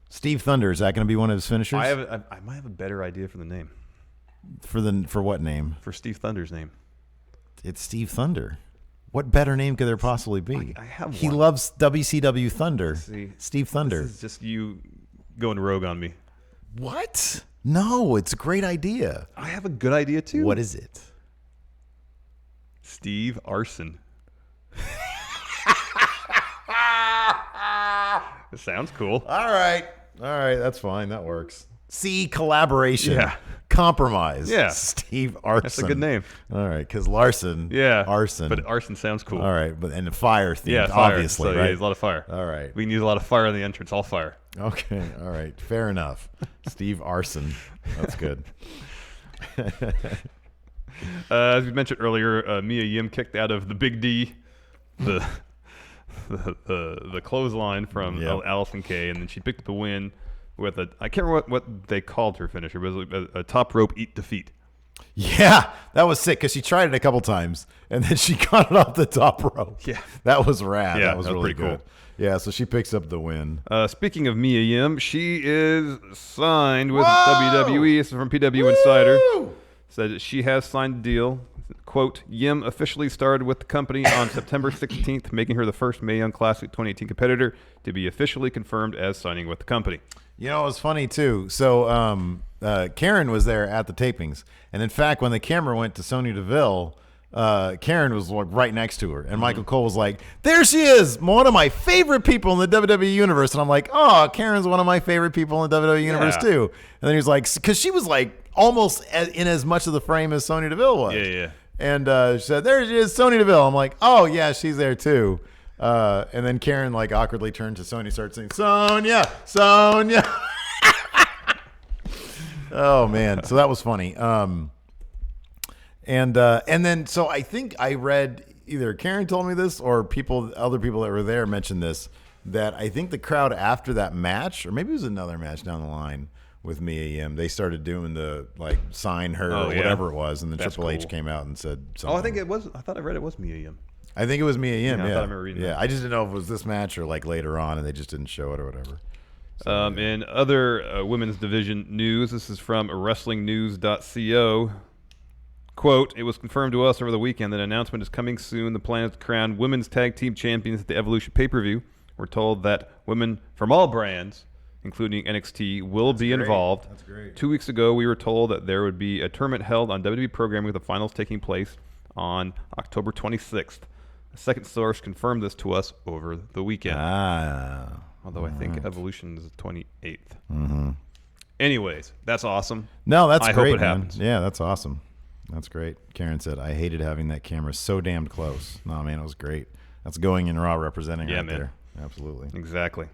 Steve Thunder, is that going to be one of his finishers? I might have a better idea for the name. For what name? For Steve Thunder's name. It's Steve Thunder. What better name could there possibly be? I have He one. loves WCW Thunder. See, Steve Thunder. This is just you going rogue on me. What? No, it's a great idea. I have a good idea too. What is it? Steve Arson. It sounds cool. All right, that's fine. That works. See, collaboration. Yeah. Compromise. Yeah. Steve Arson. That's a good name. All right, because Larson. Yeah. Arson. But Arson sounds cool. All right, and the fire theme. Yeah, fire. Obviously, So, right? yeah, there's a lot of fire. All right. We can use a lot of fire in the entrance. All fire. Okay. All right. Fair enough. Steve Arson. That's good. As we mentioned earlier, Mia Yim kicked out of the Big D, the clothesline from Allison Kay, and then she picked up the win with I can't remember what they called her finisher, but it was a top rope eat defeat. Yeah, that was sick because she tried it a couple times and then she got it off the top rope. Yeah. That was rad. Yeah, that was really pretty good. cool. Yeah, so she picks up the win. Speaking of Mia Yim, she is signed with WWE. This is from PW Insider. Said that she has signed a deal. Quote, Yim officially started with the company on September 16th, making her the first Mae Young Classic 2018 competitor to be officially confirmed as signing with the company. You know, it was funny, too. So Karen was there at the tapings. And, in fact, when the camera went to Sonya Deville, Karen was right next to her. And Michael Cole was like, there she is, one of my favorite people in the WWE Universe. And I'm like, oh, Karen's one of my favorite people in the WWE Universe, too. And then he was like, because she was like almost in as much of the frame as Sonya Deville was. Yeah. And she said, there she is, Sonya Deville. I'm like, oh, yeah, she's there, too. And then Karen like awkwardly turned to Sonya, started saying, Sonya. Oh, man. So that was funny. And then so I think I read either Karen told me this or other people that were there mentioned this, that I think the crowd after that match, or maybe it was another match down the line with Mia Yim, they started doing the like sign her or whatever it was, and then Triple H came out and said something. Oh, I think it was. I thought I read it was Mia Yim. I think it was Mia Yim. I thought I remember reading that. I just didn't know if it was this match or like later on, and they just didn't show it or whatever. So, In other women's division news, this is from WrestlingNews.co. Quote, it was confirmed to us over the weekend that an announcement is coming soon. The plan is to crown women's tag team champions at the Evolution pay-per-view. We're told that women from all brands, including NXT, will be involved. That's great. 2 weeks ago, we were told that there would be a tournament held on WWE programming with the finals taking place on October 26th. A second source confirmed this to us over the weekend. Although I think Evolution is the 28th. Mm-hmm. Anyways, that's awesome. No, that's I great, hope it man. happens. Yeah, that's awesome. That's great. Karen said, I hated having that camera so damned close. No, man, it was great. That's going in Raw representing right there. Absolutely. Exactly.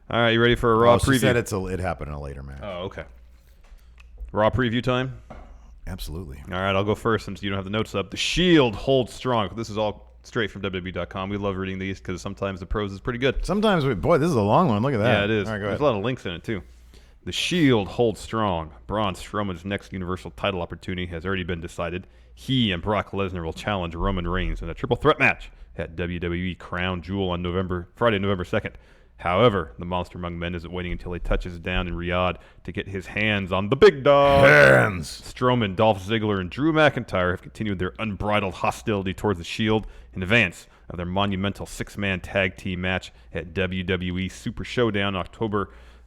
All right, you ready for a Raw preview? She said it happened in a later match. Oh, okay. Raw preview time? Absolutely. All right, I'll go first since you don't have the notes up. The Shield holds strong. This is all straight from WWE.com. We love reading these because sometimes the prose is pretty good. Sometimes, boy, this is a long one. Look at that. Yeah, it is. All right, go There's ahead. a lot of links in it, too. The Shield holds strong. Braun Strowman's next Universal title opportunity has already been decided. He and Brock Lesnar will challenge Roman Reigns in a triple threat match at WWE Crown Jewel on Friday, November 2nd. However, the Monster Among Men isn't waiting until he touches down in Riyadh to get his hands on the big dog. Strowman, Dolph Ziggler, and Drew McIntyre have continued their unbridled hostility towards the Shield in advance of their monumental six-man tag team match at WWE Super Showdown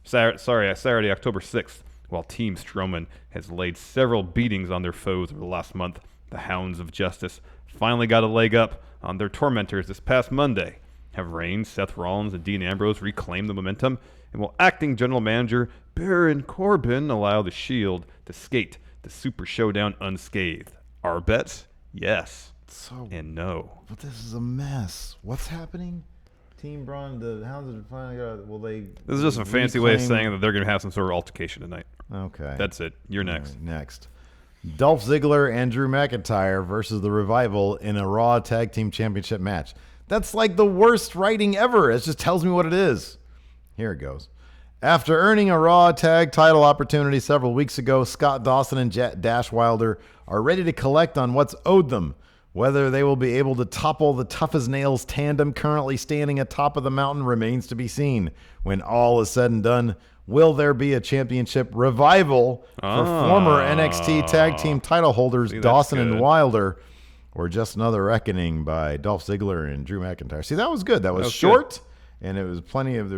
Saturday, October 6th. While Team Strowman has laid several beatings on their foes over the last month, the Hounds of Justice finally got a leg up on their tormentors this past Monday. Have Reigns, Seth Rollins, and Dean Ambrose reclaim the momentum? And will acting general manager Baron Corbin allow the Shield to skate the Super Showdown unscathed? Our bets? Yes. And no. But this is a mess. What's happening? Team Braun, the Hounds of finally got. Will they? This is just a fancy way of saying that they're going to have some sort of altercation tonight. Okay. That's it. You're next. Right, next. Dolph Ziggler and Drew McIntyre versus the Revival in a Raw Tag Team Championship match. That's like the worst writing ever. It just tells me what it is. Here it goes. After earning a Raw tag title opportunity several weeks ago, Scott Dawson and Dash Wilder are ready to collect on what's owed them. Whether they will be able to topple the tough-as-nails tandem currently standing atop of the mountain remains to be seen. When all is said and done, will there be a championship revival for former NXT tag team title holders Dawson and Wilder, or just another reckoning by Dolph Ziggler and Drew McIntyre? See, that was good. That was short, and there was plenty of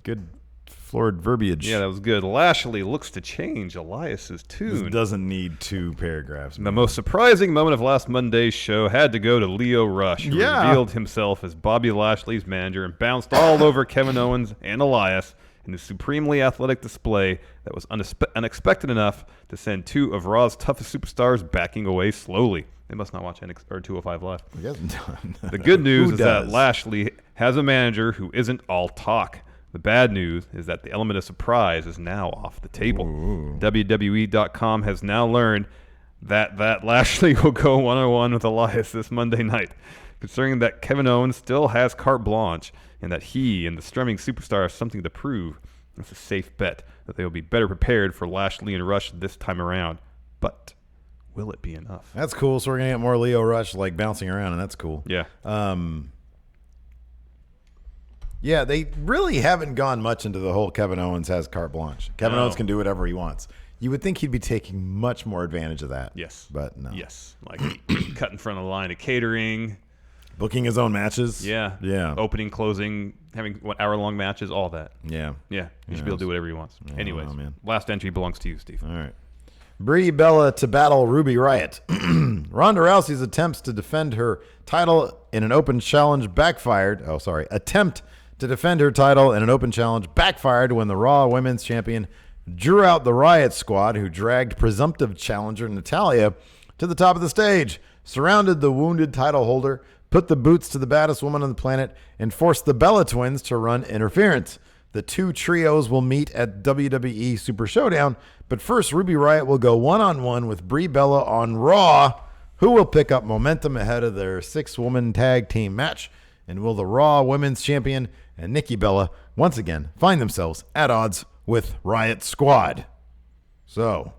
good florid verbiage. Yeah, that was good. Lashley looks to change Elias's tune. This doesn't need 2 paragraphs. The most surprising moment of last Monday's show had to go to Lio Rush, who revealed himself as Bobby Lashley's manager and bounced all over Kevin Owens and Elias in a supremely athletic display that was unexpected enough to send 2 of Raw's toughest superstars backing away slowly. They must not watch 205 Live. The good news is that Lashley has a manager who isn't all talk. The bad news is that the element of surprise is now off the table. WWE.com has now learned that Lashley will go one-on-one with Elias this Monday night. Considering that Kevin Owens still has carte blanche and that he and the strumming superstar have something to prove, it's a safe bet that they will be better prepared for Lashley and Rush this time around. But will it be enough? That's cool. So we're going to get more Lio Rush like bouncing around, and that's cool. Yeah. Yeah, they really haven't gone much into the whole Kevin Owens has carte blanche. Kevin Owens can do whatever he wants. You would think he'd be taking much more advantage of that. Yes. But no. Yes. Like cut in front of the line of catering. Booking his own matches. Yeah. Yeah. Opening, closing, having hour-long matches, all that. Yeah. Yeah. He should be able to do whatever he wants. Anyways, last entry belongs to you, Steve. All right. Brie Bella to battle Ruby Riott. Ronda Rousey's attempts to defend her title in an open challenge backfired. Attempt to defend her title in an open challenge backfired when the Raw Women's Champion drew out the Riott Squad, who dragged presumptive challenger Natalya to the top of the stage, surrounded the wounded title holder, put the boots to the baddest woman on the planet, and forced the Bella Twins to run interference. The 2 trios will meet at WWE Super Showdown, but first Ruby Riott will go one-on-one with Brie Bella on Raw, who will pick up momentum ahead of their 6-woman tag team match. And will the Raw Women's Champion and Nikki Bella once again find themselves at odds with Riott Squad? So,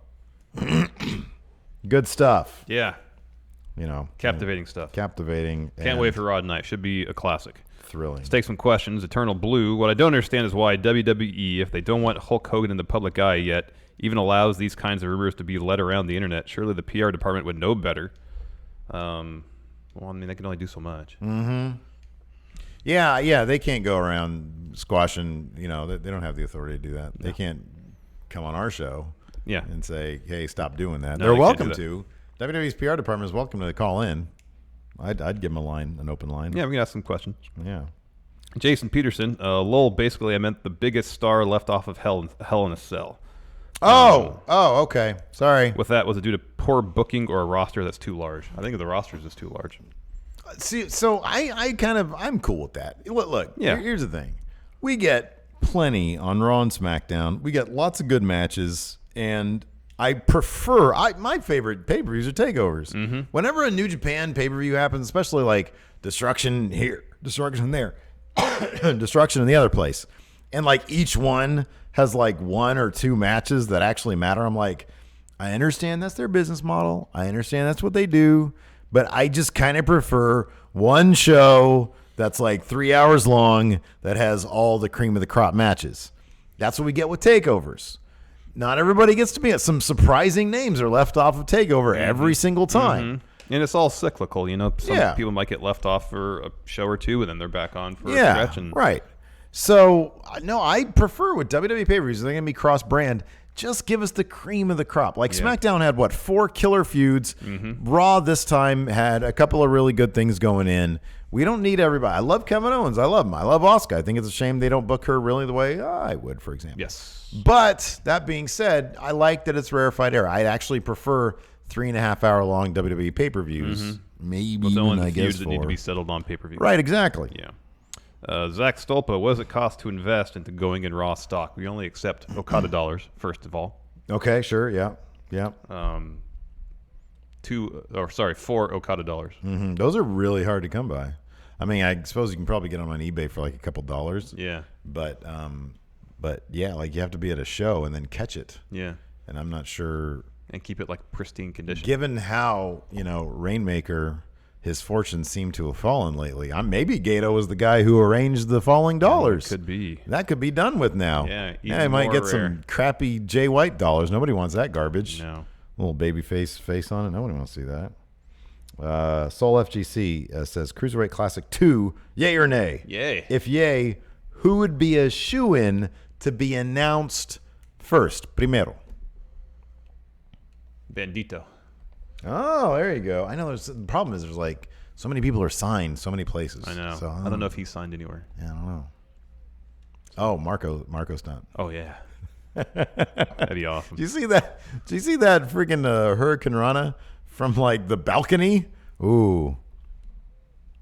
good stuff. Yeah. Captivating stuff. Captivating. Can't wait for Raw tonight. Should be a classic. Thrilling. Let's take some questions. Eternal Blue. What I don't understand is why WWE, if they don't want Hulk Hogan in the public eye yet, even allows these kinds of rumors to be led around the internet. Surely the PR department would know better. They can only do so much. Mm-hmm. Yeah, they can't go around squashing, they don't have the authority to do that. No. They can't come on our show and say, hey, stop doing that. No, they're welcome to. WWE's PR department is welcome to call in. I'd give them an open line. Yeah, we can ask some questions. Yeah. Jason Peterson, lol, basically I meant the biggest star left off of Hell in a Cell. Okay. Sorry. With that, was it due to poor booking or a roster that's too large? I think the roster is just too large. See, so I'm cool with that. Look, here's the thing. We get plenty on Raw and SmackDown. We get lots of good matches, and I prefer my favorite pay-per-views are takeovers. Mm-hmm. Whenever a New Japan pay-per-view happens, especially like Destruction here, Destruction there, Destruction in the other place, and like each one has like 1 or 2 matches that actually matter, I'm like, I understand that's their business model. I understand that's what they do. But I just kind of prefer one show that's like 3 hours long that has all the cream of the crop matches. That's what we get with takeovers. Not everybody gets to be it. Some surprising names are left off of TakeOver every single time. Mm-hmm. And it's all cyclical, Some people might get left off for a show or 2, and then they're back on for a stretch. Right. So, no, I prefer with WWE pay-per-views, they're going to be cross-brand. Just give us the cream of the crop. Like SmackDown had, 4 killer feuds. Mm-hmm. Raw this time had a couple of really good things going in. We don't need everybody. I love Kevin Owens. I love him. I love Asuka. I think it's a shame they don't book her really the way I would, for example. Yes. But that being said, I like that it's rarefied air. I'd actually prefer 3.5 hour long WWE pay-per-views. Mm-hmm. Maybe even, I guess, that need to be settled on pay-per-view. Right, exactly. Yeah. Zach Stolpa, what does it cost to invest into going in Raw stock? We only accept Okada dollars, first of all. Okay, sure, yeah. 4 Okada dollars. Mm-hmm. Those are really hard to come by. I mean, I suppose you can probably get them on eBay for like a couple dollars. Yeah. But But yeah, like you have to be at a show and then catch it. Yeah. And I'm not sure. And keep it like pristine condition. Given how, Rainmaker, his fortunes seem to have fallen lately. Maybe Gato was the guy who arranged the falling dollars. Could be. That could be done with now. Yeah. He might get some crappy Jay White dollars. Nobody wants that garbage. No. Little baby face on it. Nobody wants to see that. Soul FGC says Cruiserweight Classic 2, yay or nay? Yay. If yay, who would be a shoo-in to be announced first? Primero. Bandito. Oh, there you go. I know the problem is there's like so many people are signed so many places. I know. So, I don't know if he's signed anywhere. Yeah, I don't know. Oh, Marco's not. Oh, yeah. That'd be awesome. Do you see that? Do you see that freaking Hurricane Rana from like the balcony? Ooh.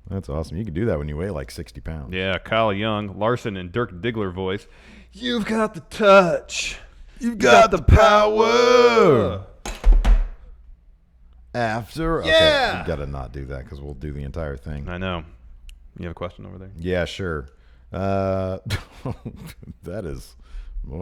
That's awesome. You can do that when you weigh like 60 pounds. Yeah, Kyle Young, Larson, and Dirk Diggler voice. You've got the touch. You've got the power. After. Yeah. Okay, you got to not do that because we'll do the entire thing. I know. You have a question over there? Yeah, sure. That is. I'm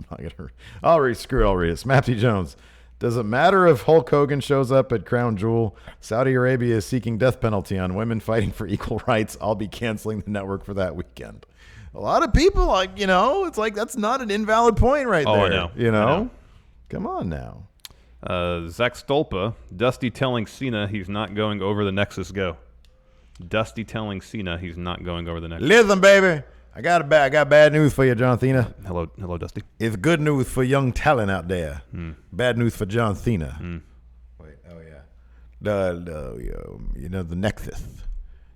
not going to. I'll read it. It's Matthew Jones. Does it matter if Hulk Hogan shows up at Crown Jewel? Saudi Arabia is seeking death penalty on women fighting for equal rights. I'll be canceling the network for that weekend. A lot of people, it's like that's not an invalid point right there. I know. You know? Come on now. Zach Stolpa, Dusty telling Cena he's not going over the Nexus. Go. Dusty telling Cena he's not going over the Nexus. Listen, baby. I got bad news for you, John Cena. Hello, Dusty. It's good news for young talent out there. Bad news for John Cena. Wait, oh yeah, the Nexus.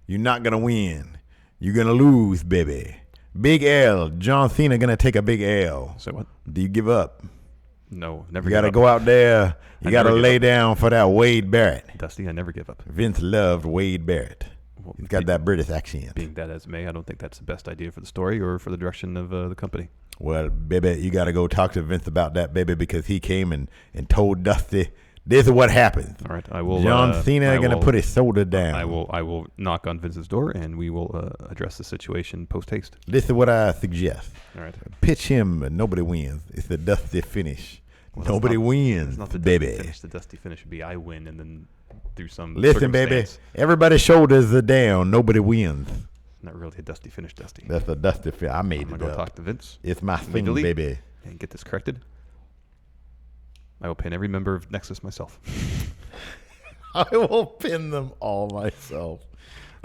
You're not gonna win. You're gonna lose, baby. Big L. John Cena gonna take a big L. Say what? Do you give up? No, never. You gotta go out there. You gotta lay down for that Wade Barrett. Dusty, I never give up. Vince loved Wade Barrett. Well, he's got that British accent. Being that as may, I don't think that's the best idea for the story or for the direction of the company. Well, baby, you got to go talk to Vince about that, baby, because he came and told Dusty, this is what happened. All right, I will. John Cena going to put his shoulder down. I will knock on Vince's door, and we will address the situation post-haste. This is what I suggest. All right. Pitch him, nobody wins. It's the Dusty finish. Well, nobody wins, it's not the baby. Dusty finish. The Dusty finish would be I win, and then through some Listen, baby, everybody's shoulders are down. Nobody wins. Not really a Dusty finish, Dusty. That's a Dusty finish. I made I'm it gonna up. go talk to Vince. It's my thing, baby. And get this corrected. I will pin every member of Nexus myself. I will pin them all myself.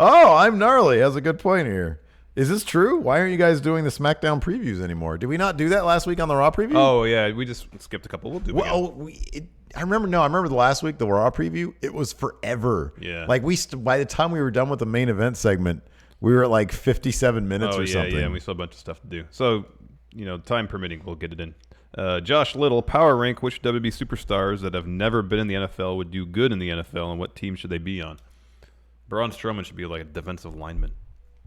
Oh, I'm gnarly. Has a good point here. Is this true? Why aren't you guys doing the SmackDown previews anymore? Did we not do that last week on the Raw preview? Oh yeah, we just skipped a couple. We'll do it. I remember the last week, the Raw preview, it was forever. Yeah. Like by the time we were done with the main event segment, we were at like 57 minutes or something. Yeah, and we still have a bunch of stuff to do. So, time permitting, we'll get it in. Josh Little, power rank which WWE superstars that have never been in the NFL would do good in the NFL, and what team should they be on? Braun Strowman should be like a defensive lineman.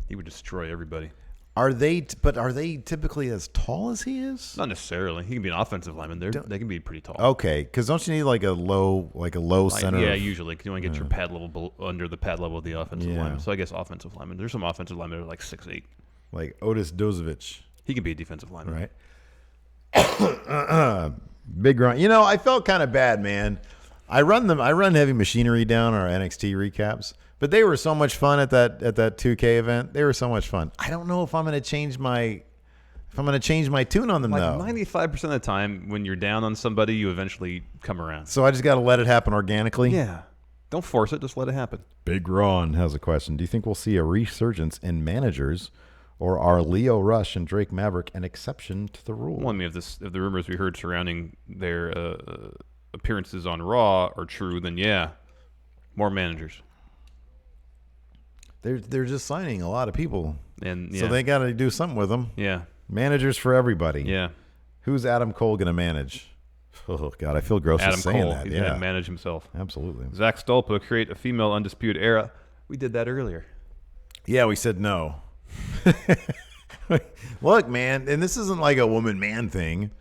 He would destroy everybody. Are they typically as tall as he is? Not necessarily. He can be an offensive lineman. They can be pretty tall. Okay, because don't you need like a low center? Yeah, usually. Because you want to get your pad level under the pad level of the offensive lineman. So I guess offensive lineman. There's some offensive linemen that are like 6'8". Like Otis Dozovic. He can be a defensive lineman. Right. Big run. I felt kind of bad, man. I run Heavy Machinery down our NXT recaps. But they were so much fun at that 2K event. They were so much fun. I don't know if I'm going to change my tune on them though. 95% of the time, when you're down on somebody, you eventually come around. So I just got to let it happen organically. Yeah, don't force it. Just let it happen. Big Ron has a question. Do you think we'll see a resurgence in managers, or are Leo Rush and Drake Maverick an exception to the rule? Well, I mean, if the rumors we heard surrounding their appearances on Raw are true, then yeah, more managers. They're just signing a lot of people, and so they got to do something with them. Yeah, managers for everybody. Yeah, who's Adam Cole going to manage? Oh God, I feel gross just saying that. He's going to manage himself. Absolutely. Zach Stolpa, create a female undisputed era. We did that earlier. Yeah, we said no. Look, man, and this isn't like a woman-man thing.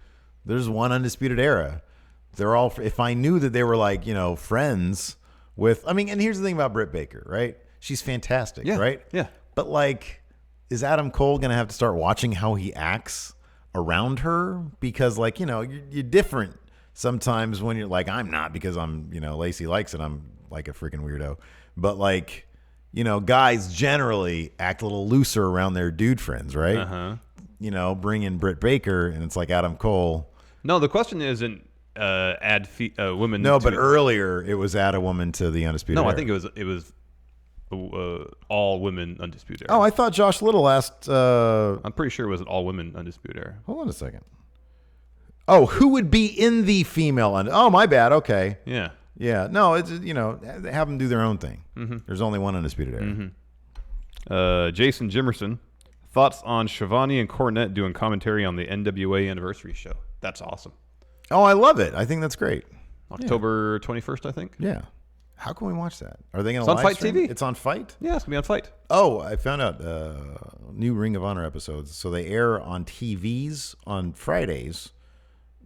There's one undisputed era. They're all. If I knew that they were like friends with, and here's the thing about Britt Baker, right? She's fantastic, right? Yeah. But is Adam Cole going to have to start watching how he acts around her? Because, like, you're different sometimes when you're like, I'm not, because I'm, Lacey likes it. I'm like a freaking weirdo. But, like, guys generally act a little looser around their dude friends, right? Uh-huh. Bring in Britt Baker, and it's like Adam Cole. No, the question isn't add women. No, but earlier it was add a woman to the Undisputed Era. I think it was all women Undisputed Era. Oh, I thought Josh Little asked. I'm pretty sure it was an all women Undisputed Era. Hold on a second. Oh, who would be in the female? Oh, my bad. Okay. Yeah. Yeah. No, it's have them do their own thing. Mm-hmm. There's only one Undisputed Era. Mm-hmm. Jason Jimerson, thoughts on Shivani and Cornette doing commentary on the NWA Anniversary show? That's awesome. Oh, I love it. I think that's great. October 21st, I think. Yeah. How can we watch that? Are they going to live stream? It's on Fight TV. It's on Fight? Yeah, it's going to be on Fight. Oh, I found out new Ring of Honor episodes. So they air on TVs on Fridays,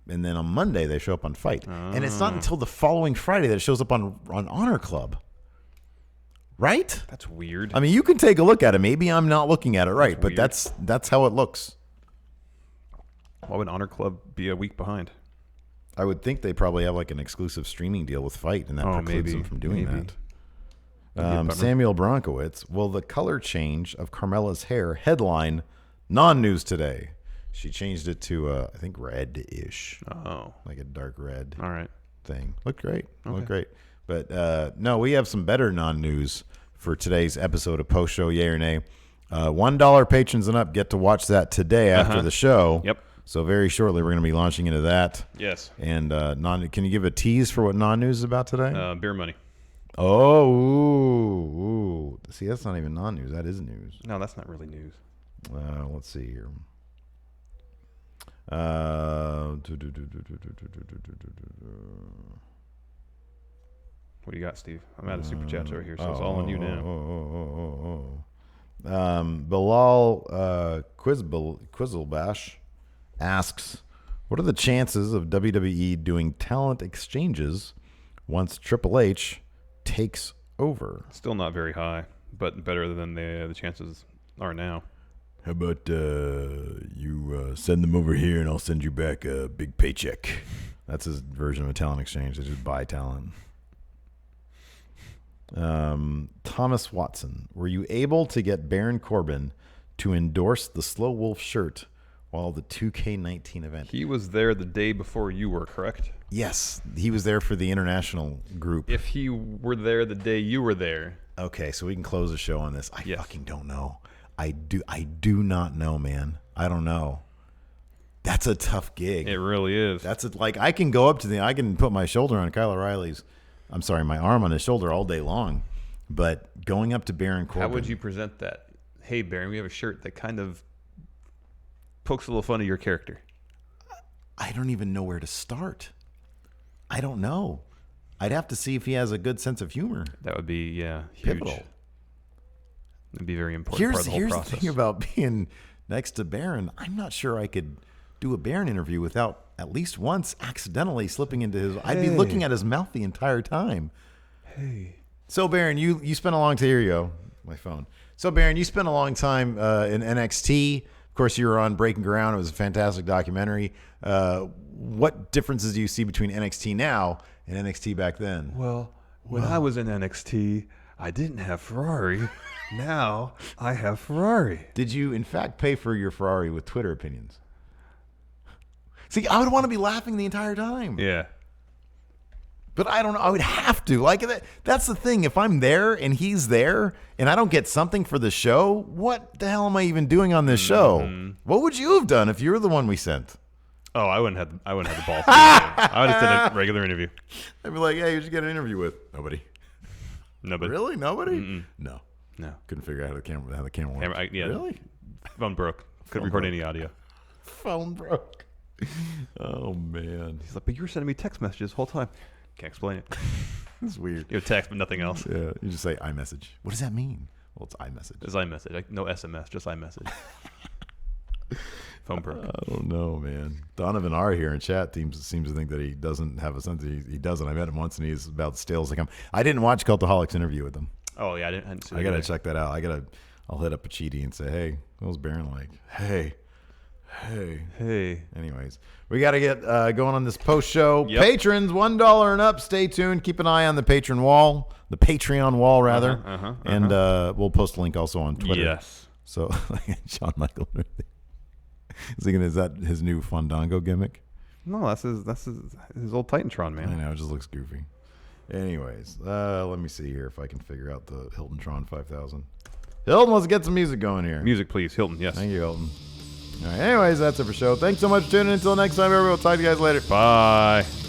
and then on Monday they show up on Fight. And it's not until the following Friday that it shows up on Honor Club. Right? That's weird. I mean, you can take a look at it. Maybe I'm not looking at it right, but that's how it looks. Why would Honor Club be a week behind? I would think they probably have like an exclusive streaming deal with Fight, and that precludes them from doing that. Samuel Bronkowitz, will the color change of Carmella's hair headline non-news today? She changed it to, I think, red-ish. Oh. Like a dark red thing. Looked great. Okay. Looked great. But, no, we have some better non-news for today's episode of Post Show Yay or Nay. $1 patrons and up get to watch that today after the show. Yep. So very shortly, we're going to be launching into that. Yes. And can you give a tease for what non-news is about today? Beer money. Oh, ooh. See, that's not even non-news. That is news. No, that's not really news. Let's see here. What do you got, Steve? I'm out of super chats over here, so it's all on you now. Bilal Quizzlebash asks, what are the chances of WWE doing talent exchanges once Triple H takes over? Still not very high, but better than the chances are now. How about you send them over here and I'll send you back a big paycheck? That's his version of a talent exchange. They just buy talent. Thomas Watson, were you able to get Baron Corbin to endorse the Slow Wolf shirt while the 2K19 event? He was there the day before you were, correct? Yes, he was there for the international group. If he were there the day you were there. Okay, so we can close the show on this. I fucking don't know. I do not know, man. I don't know. That's a tough gig. It really is. Like I can go up to I can put my shoulder on Kyle O'Reilly's. I'm sorry, my arm on his shoulder all day long. But going up to Baron Corbin. How would you present that? Hey, Baron, we have a shirt that kind of pokes a little fun at your character. I don't even know where to start. I don't know. I'd have to see if he has a good sense of humor. That would be, huge. Pivotal. It'd be very important part of the whole process. The thing about being next to Baron. I'm not sure I could do a Baron interview without at least once accidentally slipping into his... I'd be looking at his mouth the entire time. Hey. So, Baron, you spent a long time... Here you go. My phone. So, Baron, you spent a long time in NXT. Of course, you were on Breaking Ground. It was a fantastic documentary. What differences do you see between NXT now and NXT back then? Well, when I was in NXT, I didn't have Ferrari. Now I have Ferrari. Did you, in fact, pay for your Ferrari with Twitter opinions? See, I would want to be laughing the entire time. Yeah. But I don't know. I would have to. Like, that's the thing. If I'm there and he's there and I don't get something for the show, what the hell am I even doing on this show? What would you have done if you were the one we sent? Oh, I wouldn't have the ball. I would have done a regular interview. I'd be like, hey, who'd you get an interview with? Nobody. Really? Nobody? Mm-mm. No. No. Couldn't figure out how the camera works. Really? Phone broke. Couldn't record any audio. Phone broke. Oh, man. He's like, but you were sending me text messages the whole time. Can't explain it. It's weird. You have text, but nothing else. Yeah. You just say iMessage. What does that mean? Well, it's iMessage. It's iMessage. Like, no SMS, just iMessage. Phone broke. I don't know, man. Donovan R. here in chat seems to think that he doesn't have a sense. He doesn't. I met him once, and he's about stale as I come. I didn't watch Cultaholics interview with him. Oh yeah, I didn't see I gotta check that out. I'll hit up a Cheaty and say, hey, what was Baron like? Hey. Anyways, we got to get going on this post show. Yep. Patrons, $1 and up. Stay tuned. Keep an eye on the Patreon wall, rather. And we'll post a link also on Twitter. Yes. So Shawn Michaels. Is that his new Fandango gimmick? No, that's his old Titantron, man. I know, it just looks goofy. Anyways, let me see here if I can figure out the Hilton-tron 5000. Hilton, let's get some music going here. Music, please. Hilton, yes. Thank you, Hilton. All right, anyways, that's it for the show. Thanks so much for tuning in. Until next time, everybody. We'll talk to you guys later. Bye.